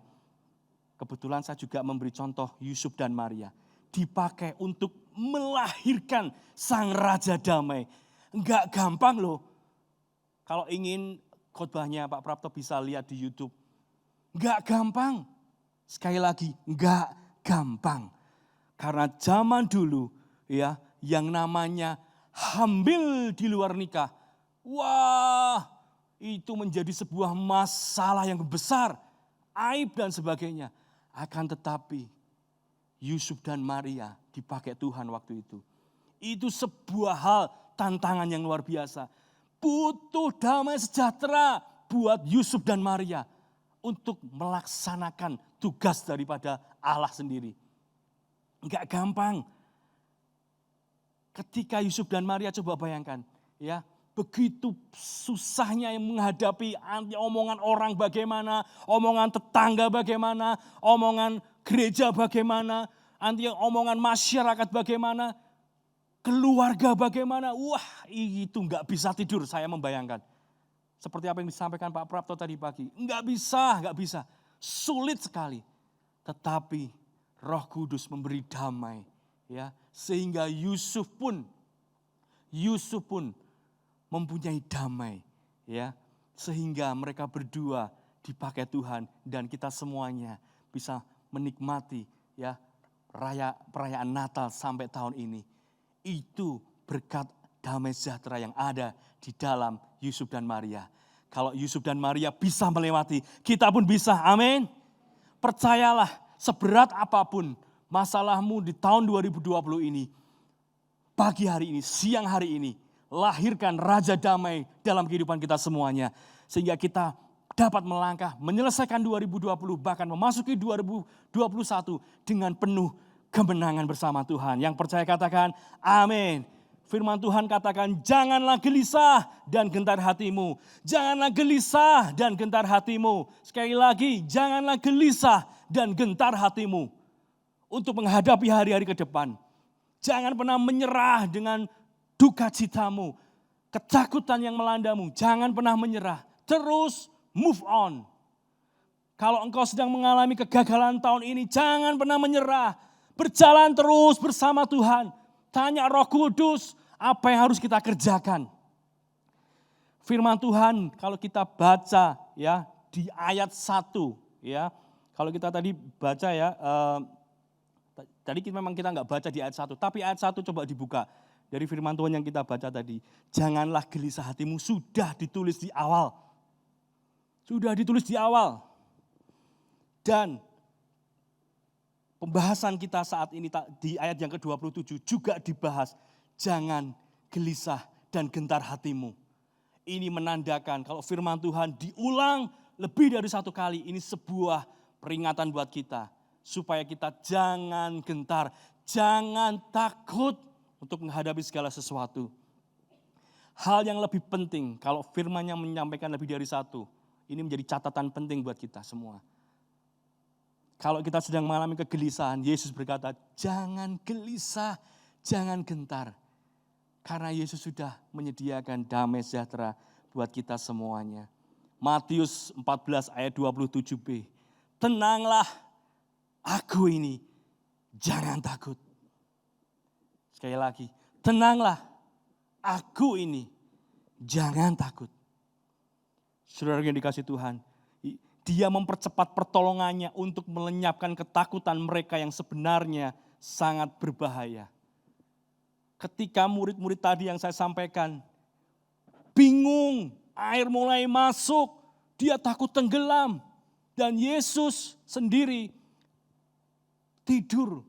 S6: Kebetulan saya juga memberi contoh Yusuf dan Maria. Dipakai untuk melahirkan sang Raja Damai. Enggak gampang loh. Kalau ingin khotbahnya Pak Prapto bisa lihat di YouTube. Enggak gampang. Sekali lagi, enggak gampang. Karena zaman dulu ya yang namanya hamil di luar nikah. Wah, itu menjadi sebuah masalah yang besar, aib dan sebagainya. Akan tetapi Yusuf dan Maria dipakai Tuhan waktu itu. Itu sebuah hal tantangan yang luar biasa. Butuh damai sejahtera buat Yusuf dan Maria untuk melaksanakan tugas daripada Allah sendiri. Enggak gampang. Ketika Yusuf dan Maria, coba bayangkan, ya, begitu susahnya yang menghadapi omongan orang bagaimana, omongan tetangga bagaimana, omongan gereja bagaimana, omongan masyarakat bagaimana, keluarga bagaimana. Wah, itu enggak bisa tidur saya membayangkan. Seperti apa yang disampaikan Pak Prapto tadi pagi. Enggak bisa. Sulit sekali. Tetapi Roh Kudus memberi damai, ya, sehingga Yusuf pun mempunyai damai, ya, sehingga mereka berdua dipakai Tuhan dan kita semuanya bisa menikmati, ya, perayaan Natal sampai tahun ini. Itu berkat damai sejahtera yang ada di dalam Yusuf dan Maria. Kalau Yusuf dan Maria bisa melewati, kita pun bisa. Amin. Percayalah. Seberat apapun masalahmu di tahun 2020 ini, pagi hari ini, siang hari ini, lahirkan Raja Damai dalam kehidupan kita semuanya. Sehingga kita dapat melangkah, menyelesaikan 2020, bahkan memasuki 2021 dengan penuh kemenangan bersama Tuhan. Yang percaya katakan amin. Firman Tuhan katakan, janganlah gelisah dan gentar hatimu. Janganlah gelisah dan gentar hatimu. Sekali lagi, janganlah gelisah dan gentar hatimu untuk menghadapi hari-hari ke depan. Jangan pernah menyerah dengan duka citamu, ketakutan yang melandamu. Jangan pernah menyerah, terus move on. Kalau engkau sedang mengalami kegagalan tahun ini, jangan pernah menyerah. Berjalan terus bersama Tuhan. Tanya Roh Kudus, apa yang harus kita kerjakan? Firman Tuhan kalau kita baca ya di ayat 1 ya. Kalau kita tadi baca ya, tadi memang kita nggak baca di ayat 1, tapi ayat 1 coba dibuka. Dari firman Tuhan yang kita baca tadi. Janganlah gelisah hatimu, sudah ditulis di awal. Sudah ditulis di awal. Dan pembahasan kita saat ini di ayat yang ke-27 juga dibahas. Jangan gelisah dan gentar hatimu. Ini menandakan kalau firman Tuhan diulang lebih dari satu kali. Ini sebuah peringatan buat kita. Supaya kita jangan gentar, jangan takut untuk menghadapi segala sesuatu. Hal yang lebih penting kalau firman-Nya menyampaikan lebih dari satu. Ini menjadi catatan penting buat kita semua. Kalau kita sedang mengalami kegelisahan, Yesus berkata, jangan gelisah, jangan gentar. Karena Yesus sudah menyediakan damai sejahtera buat kita semuanya. Matius 14 ayat 27b. Tenanglah, aku ini, jangan takut. Sekali lagi, tenanglah, aku ini, jangan takut. Saudara yang dikasih Tuhan, Dia mempercepat pertolongannya untuk melenyapkan ketakutan mereka yang sebenarnya sangat berbahaya. Ketika murid-murid tadi yang saya sampaikan, bingung, air mulai masuk, dia takut tenggelam. Dan Yesus sendiri tidur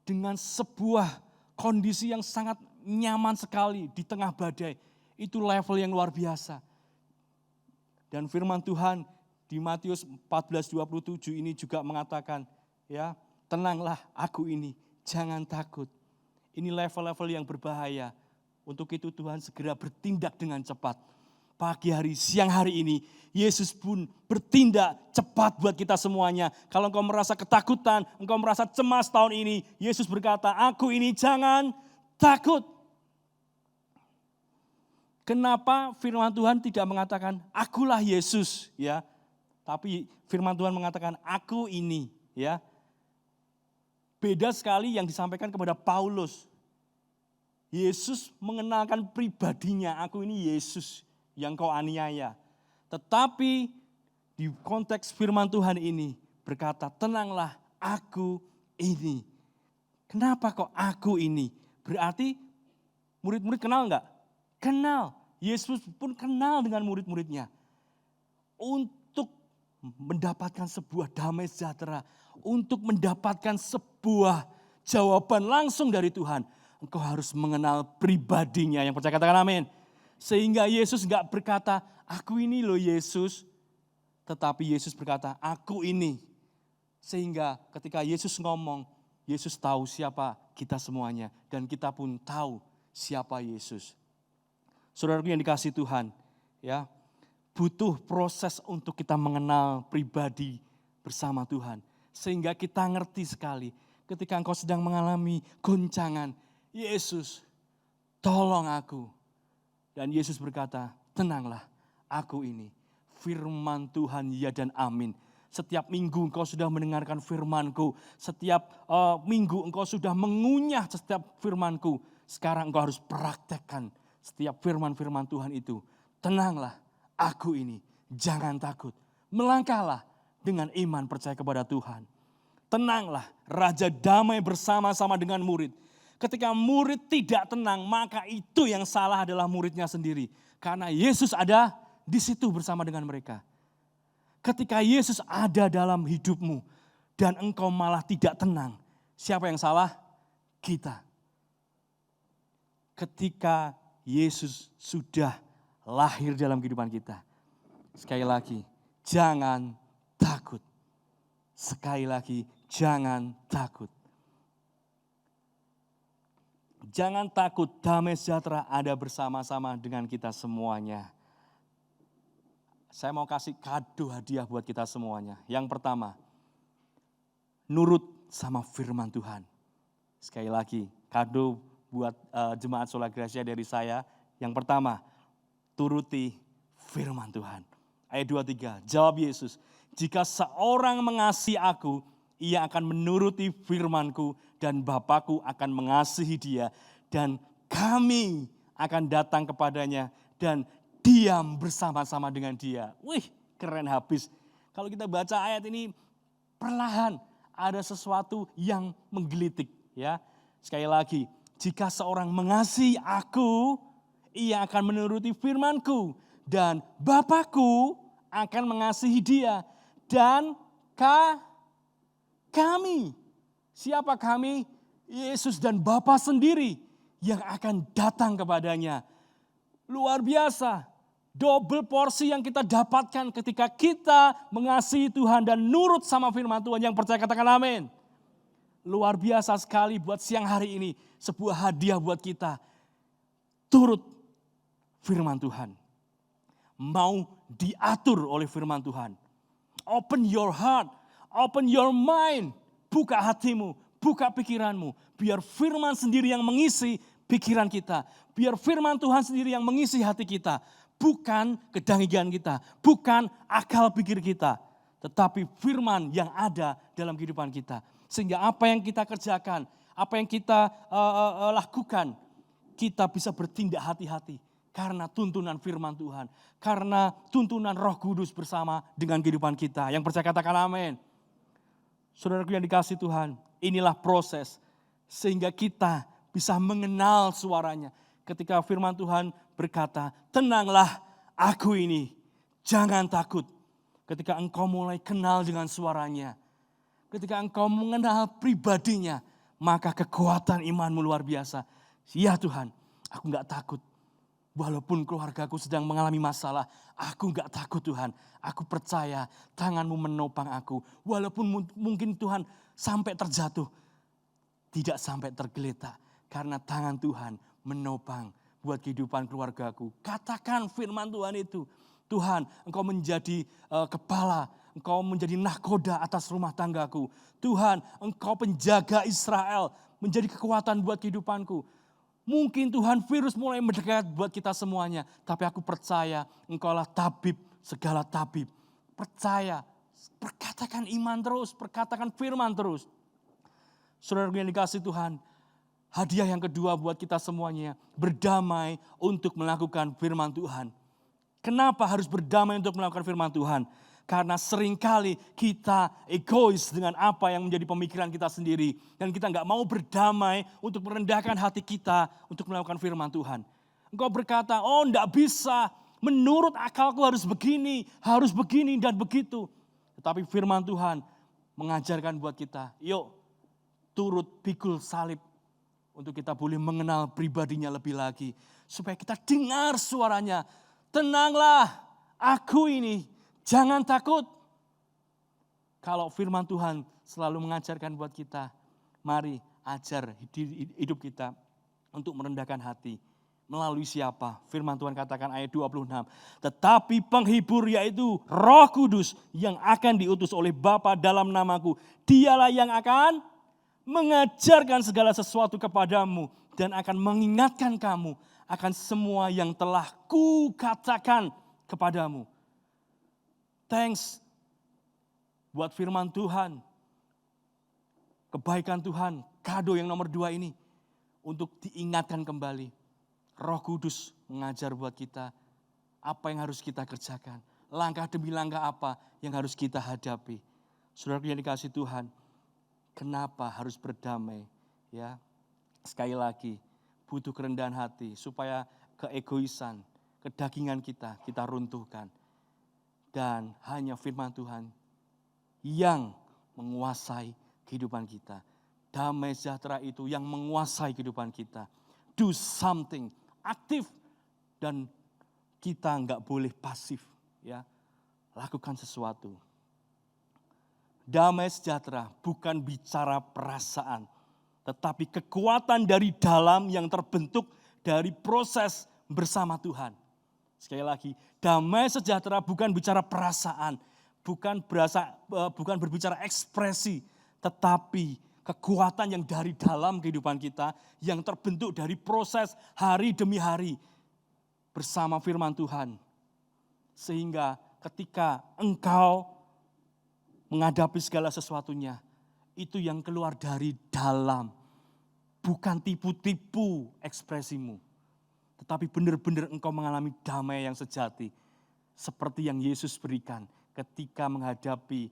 S6: dengan sebuah kondisi yang sangat nyaman sekali di tengah badai. Itu level yang luar biasa. Dan firman Tuhan di Matius 14:27 ini juga mengatakan, ya, tenanglah aku ini, jangan takut. Ini level-level yang berbahaya. Untuk itu Tuhan segera bertindak dengan cepat. Pagi hari, siang hari ini, Yesus pun bertindak cepat buat kita semuanya. Kalau engkau merasa ketakutan, engkau merasa cemas tahun ini, Yesus berkata, aku ini jangan takut. Kenapa firman Tuhan tidak mengatakan, akulah Yesus, ya? Tapi firman Tuhan mengatakan, aku ini, ya. Beda sekali yang disampaikan kepada Paulus. Yesus mengenalkan pribadinya, aku ini Yesus yang kau aniaya. Tetapi di konteks firman Tuhan ini berkata, tenanglah aku ini. Kenapa kok aku ini? Berarti murid-murid kenal enggak? Kenal. Yesus pun kenal dengan murid-muridnya. Untuk mendapatkan sebuah damai sejahtera, untuk mendapatkan sebuah jawaban langsung dari Tuhan, engkau harus mengenal pribadinya. Yang percaya katakan amin. Sehingga Yesus enggak berkata, aku ini loh Yesus. Tetapi Yesus berkata, aku ini. Sehingga ketika Yesus ngomong, Yesus tahu siapa kita semuanya. Dan kita pun tahu siapa Yesus. Saudaraku yang dikasihi Tuhan, ya, butuh proses untuk kita mengenal pribadi bersama Tuhan. Sehingga kita ngerti sekali ketika engkau sedang mengalami goncangan, Yesus, tolong aku. Dan Yesus berkata, tenanglah, aku ini. Firman Tuhan ya dan amin. Setiap minggu engkau sudah mendengarkan firman-Ku. Setiap minggu engkau sudah mengunyah setiap firman-Ku. Sekarang engkau harus praktekkan setiap firman-firman Tuhan itu. Tenanglah, aku ini, jangan takut. Melangkahlah dengan iman percaya kepada Tuhan. Tenanglah, Raja damai bersama-sama dengan murid. Ketika murid tidak tenang, maka itu yang salah adalah muridnya sendiri. Karena Yesus ada di situ bersama dengan mereka. Ketika Yesus ada dalam hidupmu dan engkau malah tidak tenang, siapa yang salah? Kita. Ketika Yesus sudah lahir dalam kehidupan kita, Sekali lagi, jangan takut. Sekali lagi, jangan takut. Jangan takut, damai sejahtera ada bersama-sama dengan kita semuanya. Saya mau kasih kado hadiah buat kita semuanya. Yang pertama, nurut sama firman Tuhan. Sekali lagi, kado buat jemaat Sola Gracia dari saya. Yang pertama, turuti firman Tuhan. Ayat 23, jawab Yesus, jika seorang mengasihi aku, ia akan menuruti firman-Ku dan Bapa-Ku akan mengasihi dia. Dan kami akan datang kepadanya dan diam bersama-sama dengan dia. Wih, keren habis. Kalau kita baca ayat ini, perlahan ada sesuatu yang menggelitik. Ya, sekali lagi, jika seorang mengasihi aku, ia akan menuruti firman-Ku. Dan Bapa-Ku akan mengasihi dia. Dan kami. Siapa kami? Yesus dan Bapa sendiri yang akan datang kepadanya. Luar biasa. Double porsi yang kita dapatkan ketika kita mengasihi Tuhan dan nurut sama firman Tuhan. Yang percaya katakan amin. Luar biasa sekali buat siang hari ini. Sebuah hadiah buat kita. Turut firman Tuhan. Mau diatur oleh firman Tuhan. Open your heart, open your mind. Buka hatimu, buka pikiranmu. Biar firman sendiri yang mengisi pikiran kita. Biar firman Tuhan sendiri yang mengisi hati kita. Bukan kedagingan kita, bukan akal pikir kita. Tetapi firman yang ada dalam kehidupan kita. Sehingga apa yang kita kerjakan, apa yang kita lakukan, kita bisa bertindak hati-hati. Karena tuntunan firman Tuhan. Karena tuntunan Roh Kudus bersama dengan kehidupan kita. Yang percaya katakan amin. Saudaraku yang dikasihi Tuhan, inilah proses. Sehingga kita bisa mengenal suaranya. Ketika firman Tuhan berkata, tenanglah aku ini, jangan takut. Ketika engkau mulai kenal dengan suaranya. Ketika engkau mengenal pribadinya, maka kekuatan imanmu luar biasa. Ya Tuhan, aku gak takut. Walaupun keluargaku sedang mengalami masalah, aku gak takut Tuhan. Aku percaya tangan-Mu menopang aku. Walaupun mungkin Tuhan sampai terjatuh, tidak sampai tergeletak. Karena tangan Tuhan menopang buat kehidupan keluargaku. Katakan firman Tuhan itu. Tuhan, Engkau menjadi kepala, Engkau menjadi nahkoda atas rumah tanggaku. Tuhan, Engkau penjaga Israel, menjadi kekuatan buat kehidupanku. Mungkin Tuhan virus mulai mendekat buat kita semuanya. Tapi aku percaya Engkaulah tabib, segala tabib. Percaya, perkatakan iman terus, perkatakan firman terus. Saudara yang dikasihi Tuhan, hadiah yang kedua buat kita semuanya, berdamai untuk melakukan firman Tuhan. Kenapa harus berdamai untuk melakukan firman Tuhan? Karena seringkali kita egois dengan apa yang menjadi pemikiran kita sendiri. Dan kita gak mau berdamai untuk merendahkan hati kita untuk melakukan firman Tuhan. Engkau berkata, oh gak bisa, menurut akalku harus begini dan begitu. Tetapi firman Tuhan mengajarkan buat kita, yuk turut pikul salib. Untuk kita boleh mengenal pribadinya lebih lagi. Supaya kita dengar suaranya, tenanglah aku ini. Jangan takut. Kalau firman Tuhan selalu mengajarkan buat kita, mari ajar hidup kita untuk merendahkan hati. Melalui siapa? Firman Tuhan katakan ayat 26. Tetapi penghibur yaitu Roh Kudus yang akan diutus oleh Bapa dalam namaku. Dialah yang akan mengajarkan segala sesuatu kepadamu dan akan mengingatkan kamu akan semua yang telah kukatakan kepadamu. Thanks buat firman Tuhan, kebaikan Tuhan, kado yang nomor 2 ini untuk diingatkan kembali. Roh Kudus mengajar buat kita apa yang harus kita kerjakan, langkah demi langkah apa yang harus kita hadapi. Saudara yang dikasihi Tuhan, kenapa harus berdamai? Ya, sekali lagi butuh kerendahan hati supaya keegoisan, kedagingan kita runtuhkan. Dan hanya firman Tuhan yang menguasai kehidupan kita. Damai sejahtera itu yang menguasai kehidupan kita. Do something, aktif. Dan kita enggak boleh pasif. Ya, lakukan sesuatu. Damai sejahtera bukan bicara perasaan, tetapi kekuatan dari dalam yang terbentuk dari proses bersama Tuhan. Sekali lagi, damai sejahtera bukan bicara perasaan, bukan berbicara ekspresi, tetapi kekuatan yang dari dalam kehidupan kita, yang terbentuk dari proses hari demi hari bersama firman Tuhan. Sehingga ketika engkau menghadapi segala sesuatunya, itu yang keluar dari dalam. Bukan tipu-tipu ekspresimu, tetapi benar-benar engkau mengalami damai yang sejati. Seperti yang Yesus berikan ketika menghadapi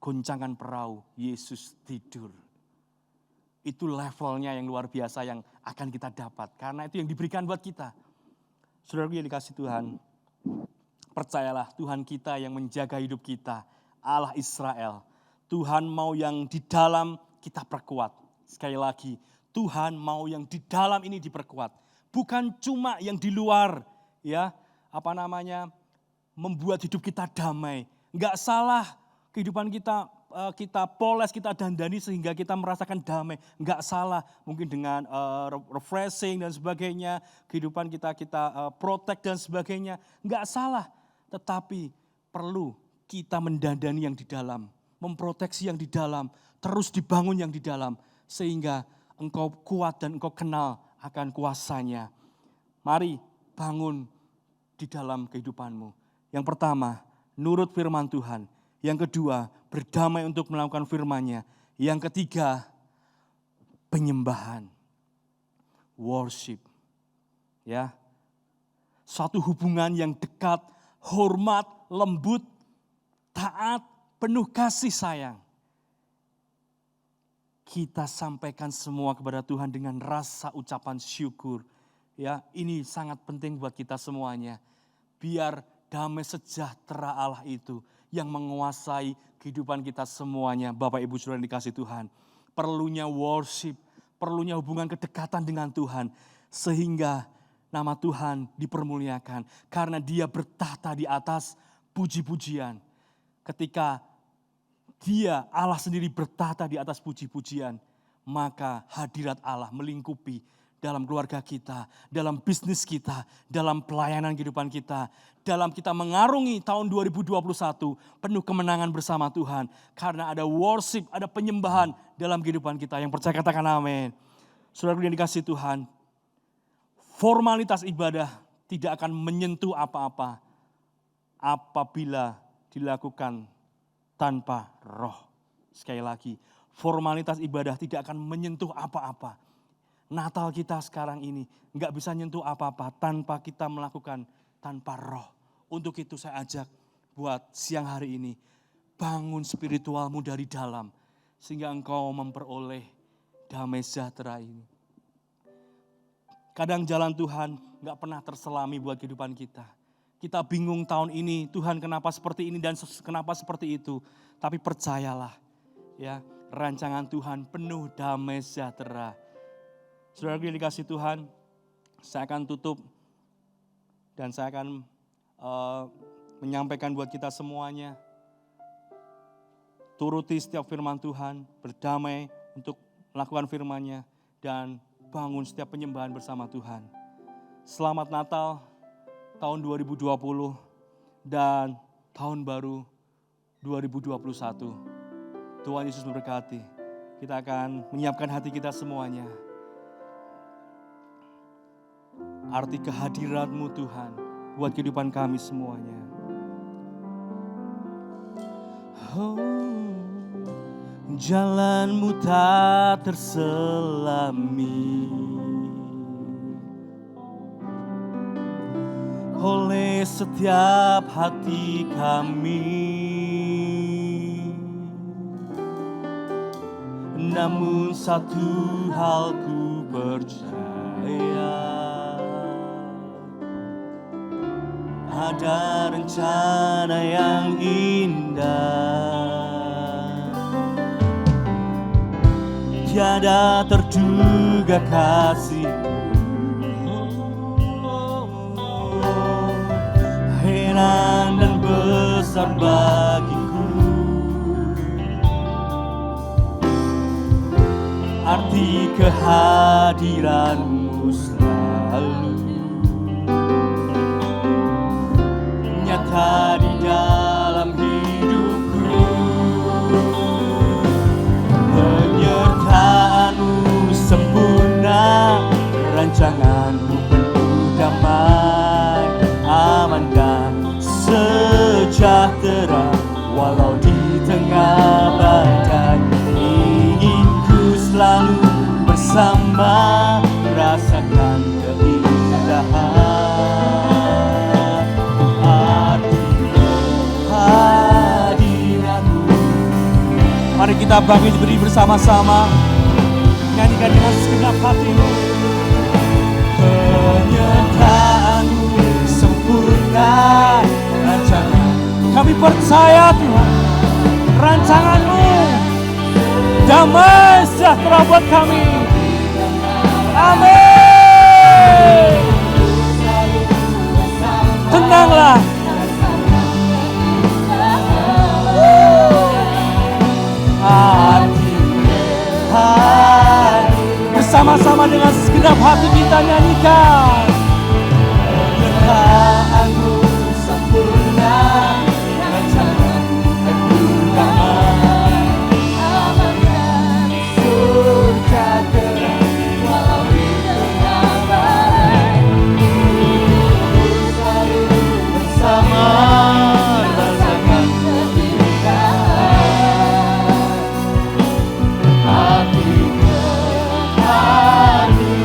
S6: goncangan perahu, Yesus tidur. Itu levelnya yang luar biasa yang akan kita dapat. Karena itu yang diberikan buat kita. Saudaraku yang dikasih Tuhan, percayalah Tuhan kita yang menjaga hidup kita. Allah Israel. Tuhan mau yang di dalam kita perkuat. Sekali lagi, Tuhan mau yang di dalam ini diperkuat. Bukan cuma yang di luar, ya, membuat hidup kita damai. Enggak salah kehidupan kita poles, kita dandani sehingga kita merasakan damai. Enggak salah, mungkin dengan refreshing dan sebagainya, kehidupan kita protect dan sebagainya. Enggak salah, tetapi perlu kita mendandani yang di dalam, memproteksi yang di dalam, terus dibangun yang di dalam, sehingga engkau kuat dan engkau kenal akan kuasanya. Mari bangun di dalam kehidupanmu. Yang pertama, nurut firman Tuhan. Yang kedua, berdamai untuk melakukan firman-Nya. Yang ketiga, penyembahan, worship. Ya, suatu hubungan yang dekat, hormat, lembut, taat, penuh kasih sayang. Kita sampaikan semua kepada Tuhan dengan rasa ucapan syukur. Ya, ini sangat penting buat kita semuanya. Biar damai sejahtera Allah itu yang menguasai kehidupan kita semuanya. Bapak Ibu Saudara yang dikasih Tuhan. Perlunya worship, perlunya hubungan kedekatan dengan Tuhan. Sehingga nama Tuhan dipermuliakan. Karena Dia bertahta di atas puji-pujian. Ketika Dia, Allah sendiri bertahta di atas puji-pujian, maka hadirat Allah melingkupi dalam keluarga kita, dalam bisnis kita, dalam pelayanan kehidupan kita, dalam kita mengarungi tahun 2021 penuh kemenangan bersama Tuhan. Karena ada worship, ada penyembahan dalam kehidupan kita. Yang percaya katakan amin. Saudara yang dikasih Tuhan, formalitas ibadah tidak akan menyentuh apa-apa apabila dilakukan tanpa roh. Sekali lagi, formalitas ibadah tidak akan menyentuh apa-apa. Natal kita sekarang ini nggak bisa nyentuh apa-apa tanpa kita melakukan tanpa roh. Untuk itu saya ajak buat siang hari ini, bangun spiritualmu dari dalam. Sehingga engkau memperoleh damai sejahtera ini. Kadang jalan Tuhan nggak pernah terselami buat kehidupan kita. Kita bingung tahun ini, Tuhan kenapa seperti ini dan kenapa seperti itu. Tapi percayalah, ya, rancangan Tuhan penuh damai sejahtera. Saudara yang dikasih Tuhan, saya akan tutup dan saya akan menyampaikan buat kita semuanya. Turuti setiap firman Tuhan, berdamai untuk melakukan firman-Nya, dan bangun setiap penyembahan bersama Tuhan. Selamat Natal tahun 2020 dan tahun baru 2021. Tuhan Yesus memberkati. Kita akan menyiapkan hati kita semuanya. Arti kehadirat-Mu Tuhan buat kehidupan kami semuanya. Oh, jalan-Mu tak terselami oleh setiap hati kami. Namun satu hal ku percaya, ada rencana yang indah. Tiada terduga kasih, heran dan besar besar bagiku. Arti kehadiranmu selalu nyata di dalam hidupku. Penyertaanmu sempurna, rancanganmu penuh damai, aman dan sejahtera. Walau di tengah badai, ingin ku selalu bersama, rasakan keindahan arti hadiratmu. Mari kita bangkit berdiri bersama-sama, nyanyikan dengan segenap hatimu. Penyertaanmu sempurna, rancangan. Kami percaya Tuhan, rancanganmu damai sejahtera buat kami. Amin. Tenanglah. Bersama-sama dengan segenap hati kita nyanyikan. Penyertaanmu sempurna, rancanganmu penuh damai, aman dan sejahtera. Walau di tengah badai, hidupku selalu bersama, rasakan keindahan hati kehadiranmu.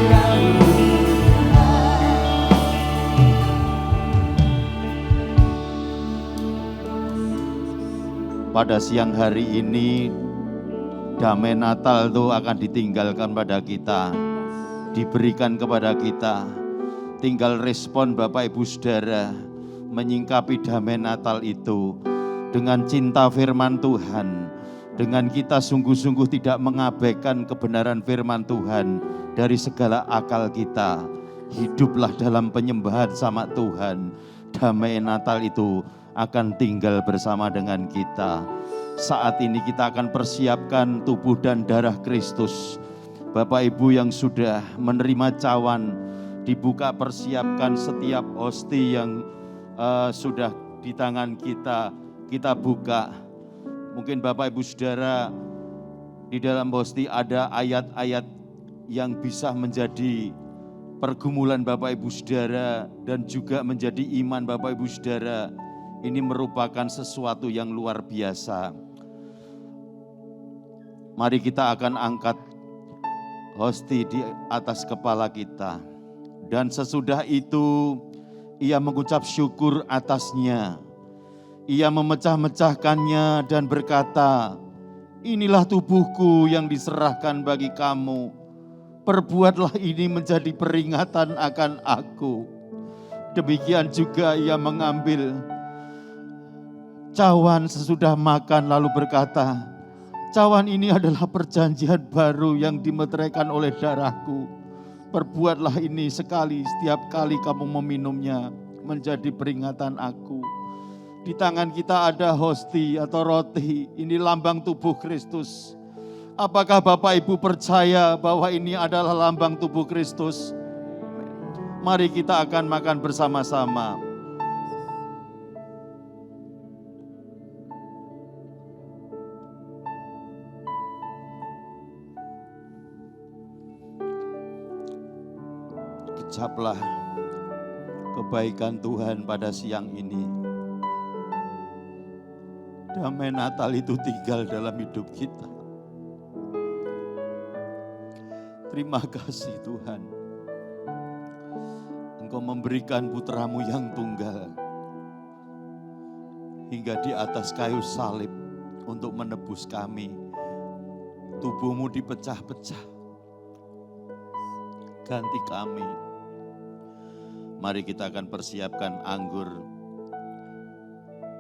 S7: Pada siang hari ini, damai Natal itu akan ditinggalkan pada kita, diberikan kepada kita. Tinggal respon Bapak Ibu Saudara menyingkapi damai Natal itu dengan cinta firman Tuhan, dengan kita sungguh-sungguh tidak mengabaikan kebenaran firman Tuhan dari segala akal kita. Hiduplah dalam penyembahan sama Tuhan. Damai Natal itu akan tinggal bersama dengan kita. Saat ini kita akan persiapkan tubuh dan darah Kristus. Bapak Ibu yang sudah menerima cawan, dibuka, persiapkan setiap hosti yang sudah di tangan kita, kita buka. Mungkin Bapak Ibu Saudara, di dalam hosti ada ayat-ayat yang bisa menjadi pergumulan Bapak Ibu Saudara dan juga menjadi iman Bapak Ibu Saudara. Ini merupakan sesuatu yang luar biasa. Mari kita akan angkat hosti di atas kepala kita. Dan sesudah itu ia mengucap syukur atasnya. Ia memecah-mecahkannya dan berkata, inilah tubuhku yang diserahkan bagi kamu. Perbuatlah ini menjadi peringatan akan aku. Demikian juga ia mengambil cawan sesudah makan lalu berkata, cawan ini adalah perjanjian baru yang dimeteraikan oleh darahku. Perbuatlah ini sekali setiap kali kamu meminumnya menjadi peringatan aku. Di tangan kita ada hosti atau roti, ini lambang tubuh Kristus. Apakah Bapak Ibu percaya bahwa ini adalah lambang tubuh Kristus? Mari kita akan makan bersama-sama. Kecaplah kebaikan Tuhan pada siang ini. Damai Natal itu tinggal dalam hidup kita. Terima kasih Tuhan. Engkau memberikan putramu yang tunggal hingga di atas kayu salib untuk menebus kami. Tubuhmu dipecah-pecah, ganti kami. Mari kita akan persiapkan anggur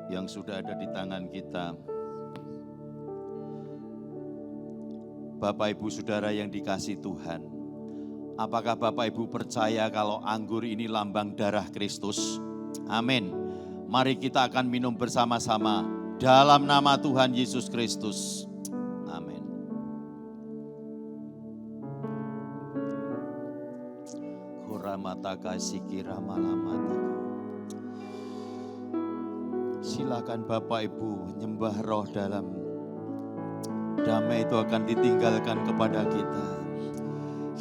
S7: yang sudah ada di tangan kita. Bapak Ibu Saudara yang dikasihi Tuhan, apakah Bapak Ibu percaya kalau anggur ini lambang darah Kristus? Amin. Mari kita akan minum bersama-sama dalam nama Tuhan Yesus Kristus. Amin. Kuramataka sikira malamata. Silakan Bapak Ibu nyembah roh dalam damai itu akan ditinggalkan kepada kita.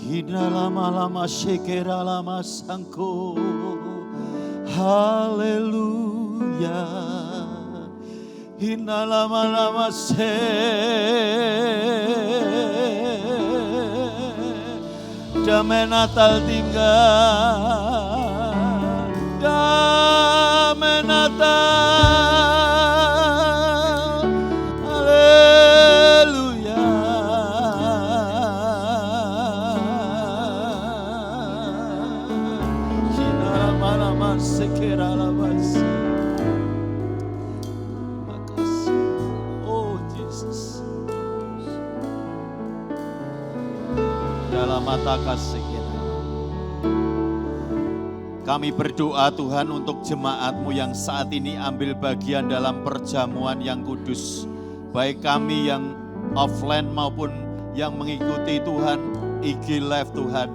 S7: Hina lama-lama shekera lama sangko. Haleluya. Hina lama-lama damai Natal tinggal. Damai Natal. Haleluya. Hina lama-lama sekera labas. Mata kasih kita. Kami berdoa Tuhan untuk jemaat-Mu yang saat ini ambil bagian dalam perjamuan yang kudus. Baik kami yang offline maupun yang mengikuti Tuhan, IG Live Tuhan.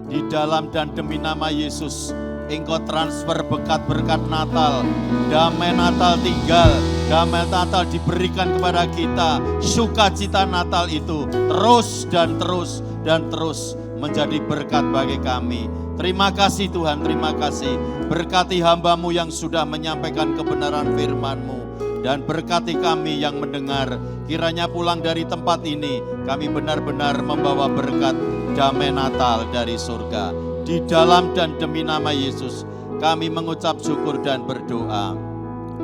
S7: Di dalam dan demi nama Yesus, Engkau transfer berkat-berkat Natal. Damai Natal tinggal, damai Natal diberikan kepada kita. Sukacita Natal itu terus dan terus dan terus menjadi berkat bagi kami. Terima kasih Tuhan, terima kasih. Berkati hamba-Mu yang sudah menyampaikan kebenaran firman-Mu. Dan berkati kami yang mendengar. Kiranya pulang dari tempat ini, kami benar-benar membawa berkat damai Natal dari surga. Di dalam dan demi nama Yesus, kami mengucap syukur dan berdoa.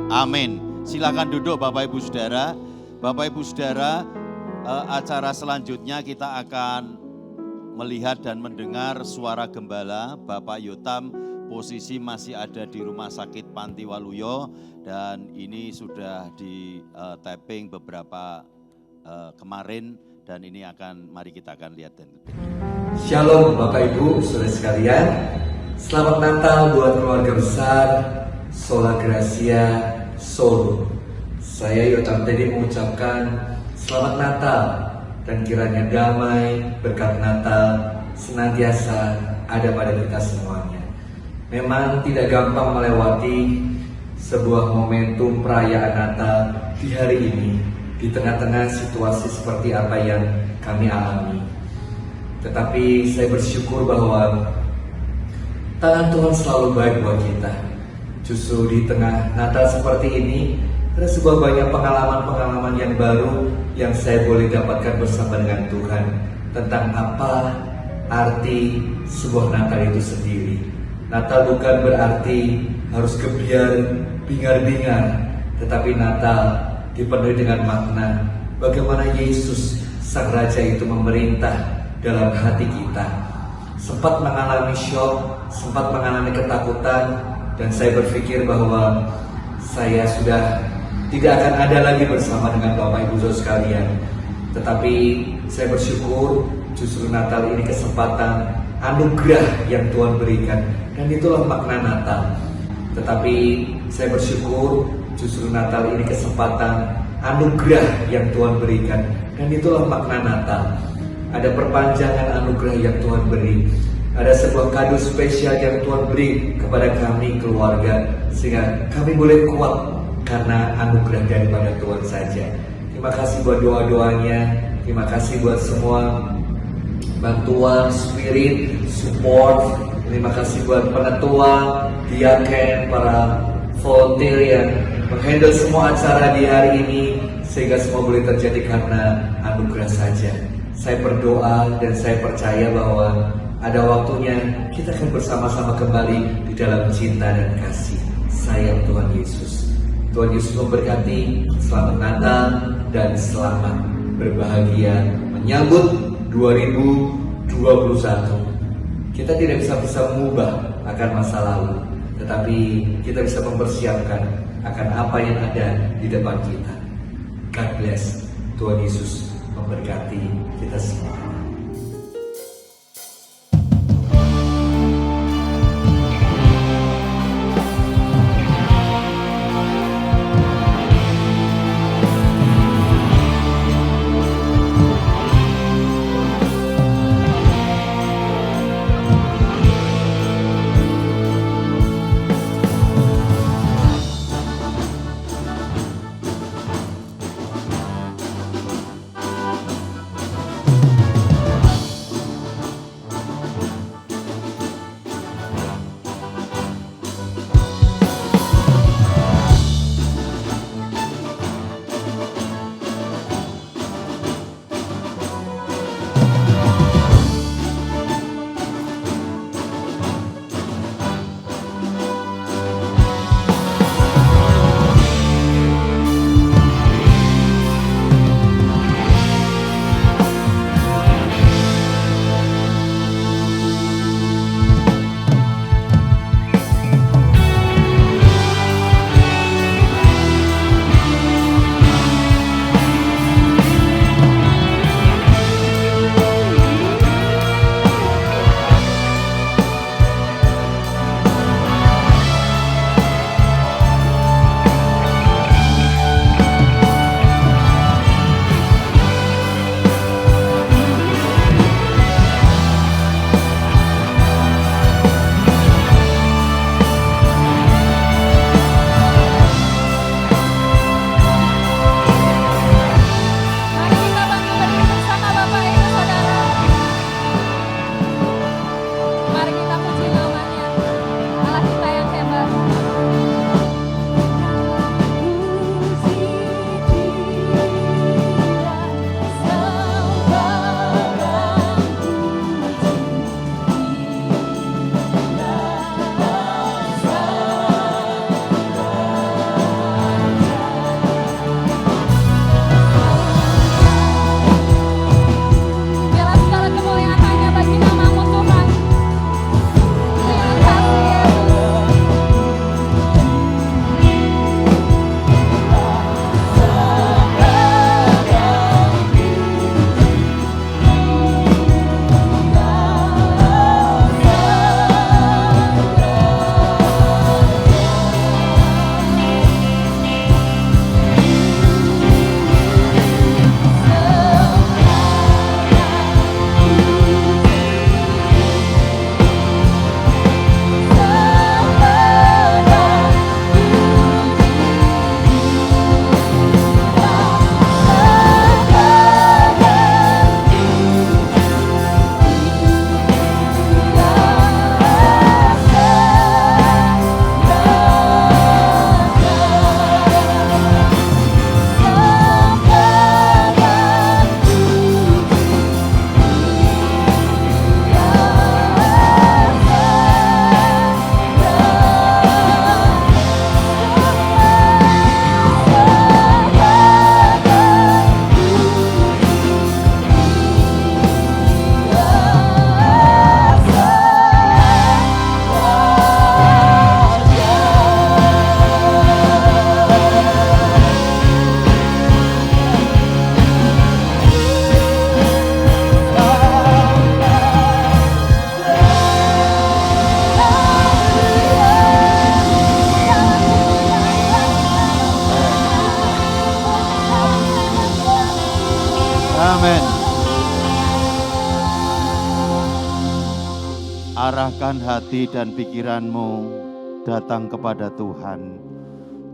S7: Amin. Silakan duduk Bapak Ibu Saudara. Bapak Ibu Saudara, acara selanjutnya kita akan melihat dan mendengar suara gembala. Bapak Yotam posisi masih ada di Rumah Sakit Panti Waluyo dan ini sudah di tapping beberapa kemarin dan ini mari kita akan lihat dan
S3: Shalom Bapak Ibu, saudara sekalian. Selamat Natal buat keluarga besar Sola Gracia Solo. Saya Yotam Teddy mengucapkan selamat Natal. Dan kiranya damai, berkat Natal senantiasa ada pada kita semuanya. Memang tidak gampang melewati sebuah momentum perayaan Natal di hari ini, di tengah-tengah situasi seperti apa yang kami alami. Tetapi saya bersyukur bahwa tangan Tuhan selalu baik buat kita. Justru di tengah Natal seperti ini, ada sebuah banyak pengalaman-pengalaman yang baru yang saya boleh dapatkan bersama dengan Tuhan tentang apa arti sebuah Natal itu sendiri. Natal bukan berarti harus gebiar, bingar-bingar, tetapi Natal dipenuhi dengan makna bagaimana Yesus Sang Raja itu memerintah dalam hati kita. Sempat mengalami shock, sempat mengalami ketakutan, dan saya berpikir bahwa saya sudah tidak akan ada lagi bersama dengan Bapak Ibu Saudara sekalian. Tetapi saya bersyukur justru Natal ini kesempatan anugerah yang Tuhan berikan. Dan itulah makna Natal. Tetapi saya bersyukur justru Natal ini kesempatan anugerah yang Tuhan berikan. Dan itulah makna Natal. Ada perpanjangan anugerah yang Tuhan beri. Ada sebuah kado spesial yang Tuhan beri kepada kami keluarga. Sehingga kami boleh kuat karena anugerah daripada Tuhan saja. Terima kasih buat doa-doanya. Terima kasih buat semua bantuan, spirit, support. Terima kasih buat penetua, diaken, para volunteer yang menghandle semua acara di hari ini. Sehingga semua boleh terjadi karena anugerah saja. Saya berdoa dan saya percaya bahwa ada waktunya kita akan bersama-sama kembali di dalam cinta dan kasih sayang Tuhan Yesus. Tuhan Yesus memberkati. Selamat Natal dan selamat berbahagia menyambut 2021. Kita tidak bisa mengubah akan masa lalu, tetapi kita bisa mempersiapkan akan apa yang ada di depan kita. God bless. Tuhan Yesus memberkati kita semua.
S7: Amin. Arahkan hati dan pikiranmu datang kepada Tuhan.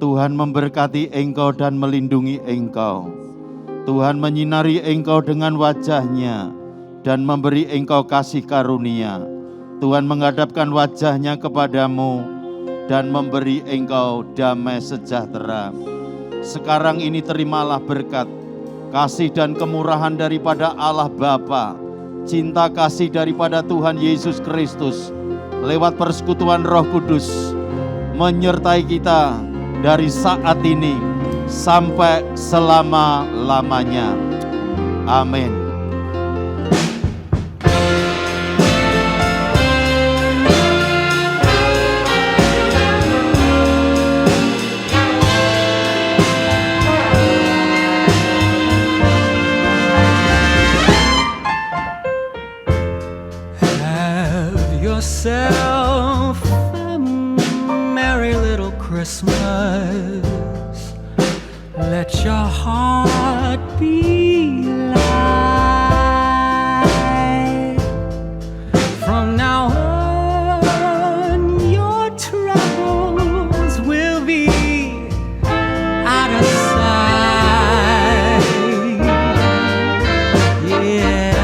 S7: Tuhan memberkati engkau dan melindungi engkau. Tuhan menyinari engkau dengan wajah-Nya dan memberi engkau kasih karunia. Tuhan menghadapkan wajah-Nya kepadamu dan memberi engkau damai sejahtera. Sekarang ini terimalah berkat, kasih dan kemurahan daripada Allah Bapa, cinta kasih daripada Tuhan Yesus Kristus, lewat persekutuan Roh Kudus, menyertai kita dari saat ini sampai selama-lamanya. Amin.
S8: Yourself a merry little Christmas. Let your heart be light. From now on, your troubles will be out of sight. Yeah.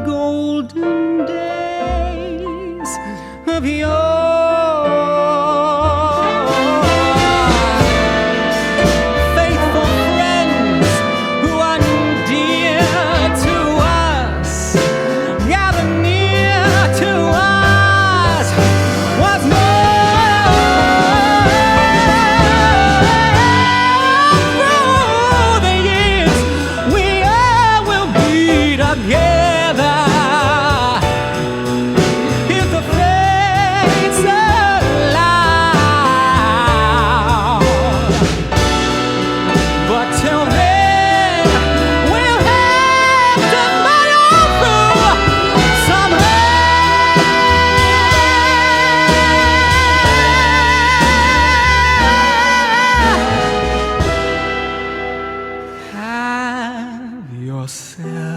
S8: Golden days of faithful friends who are dear to us, gather near to us once more. Through the years, we all will be together. Yourself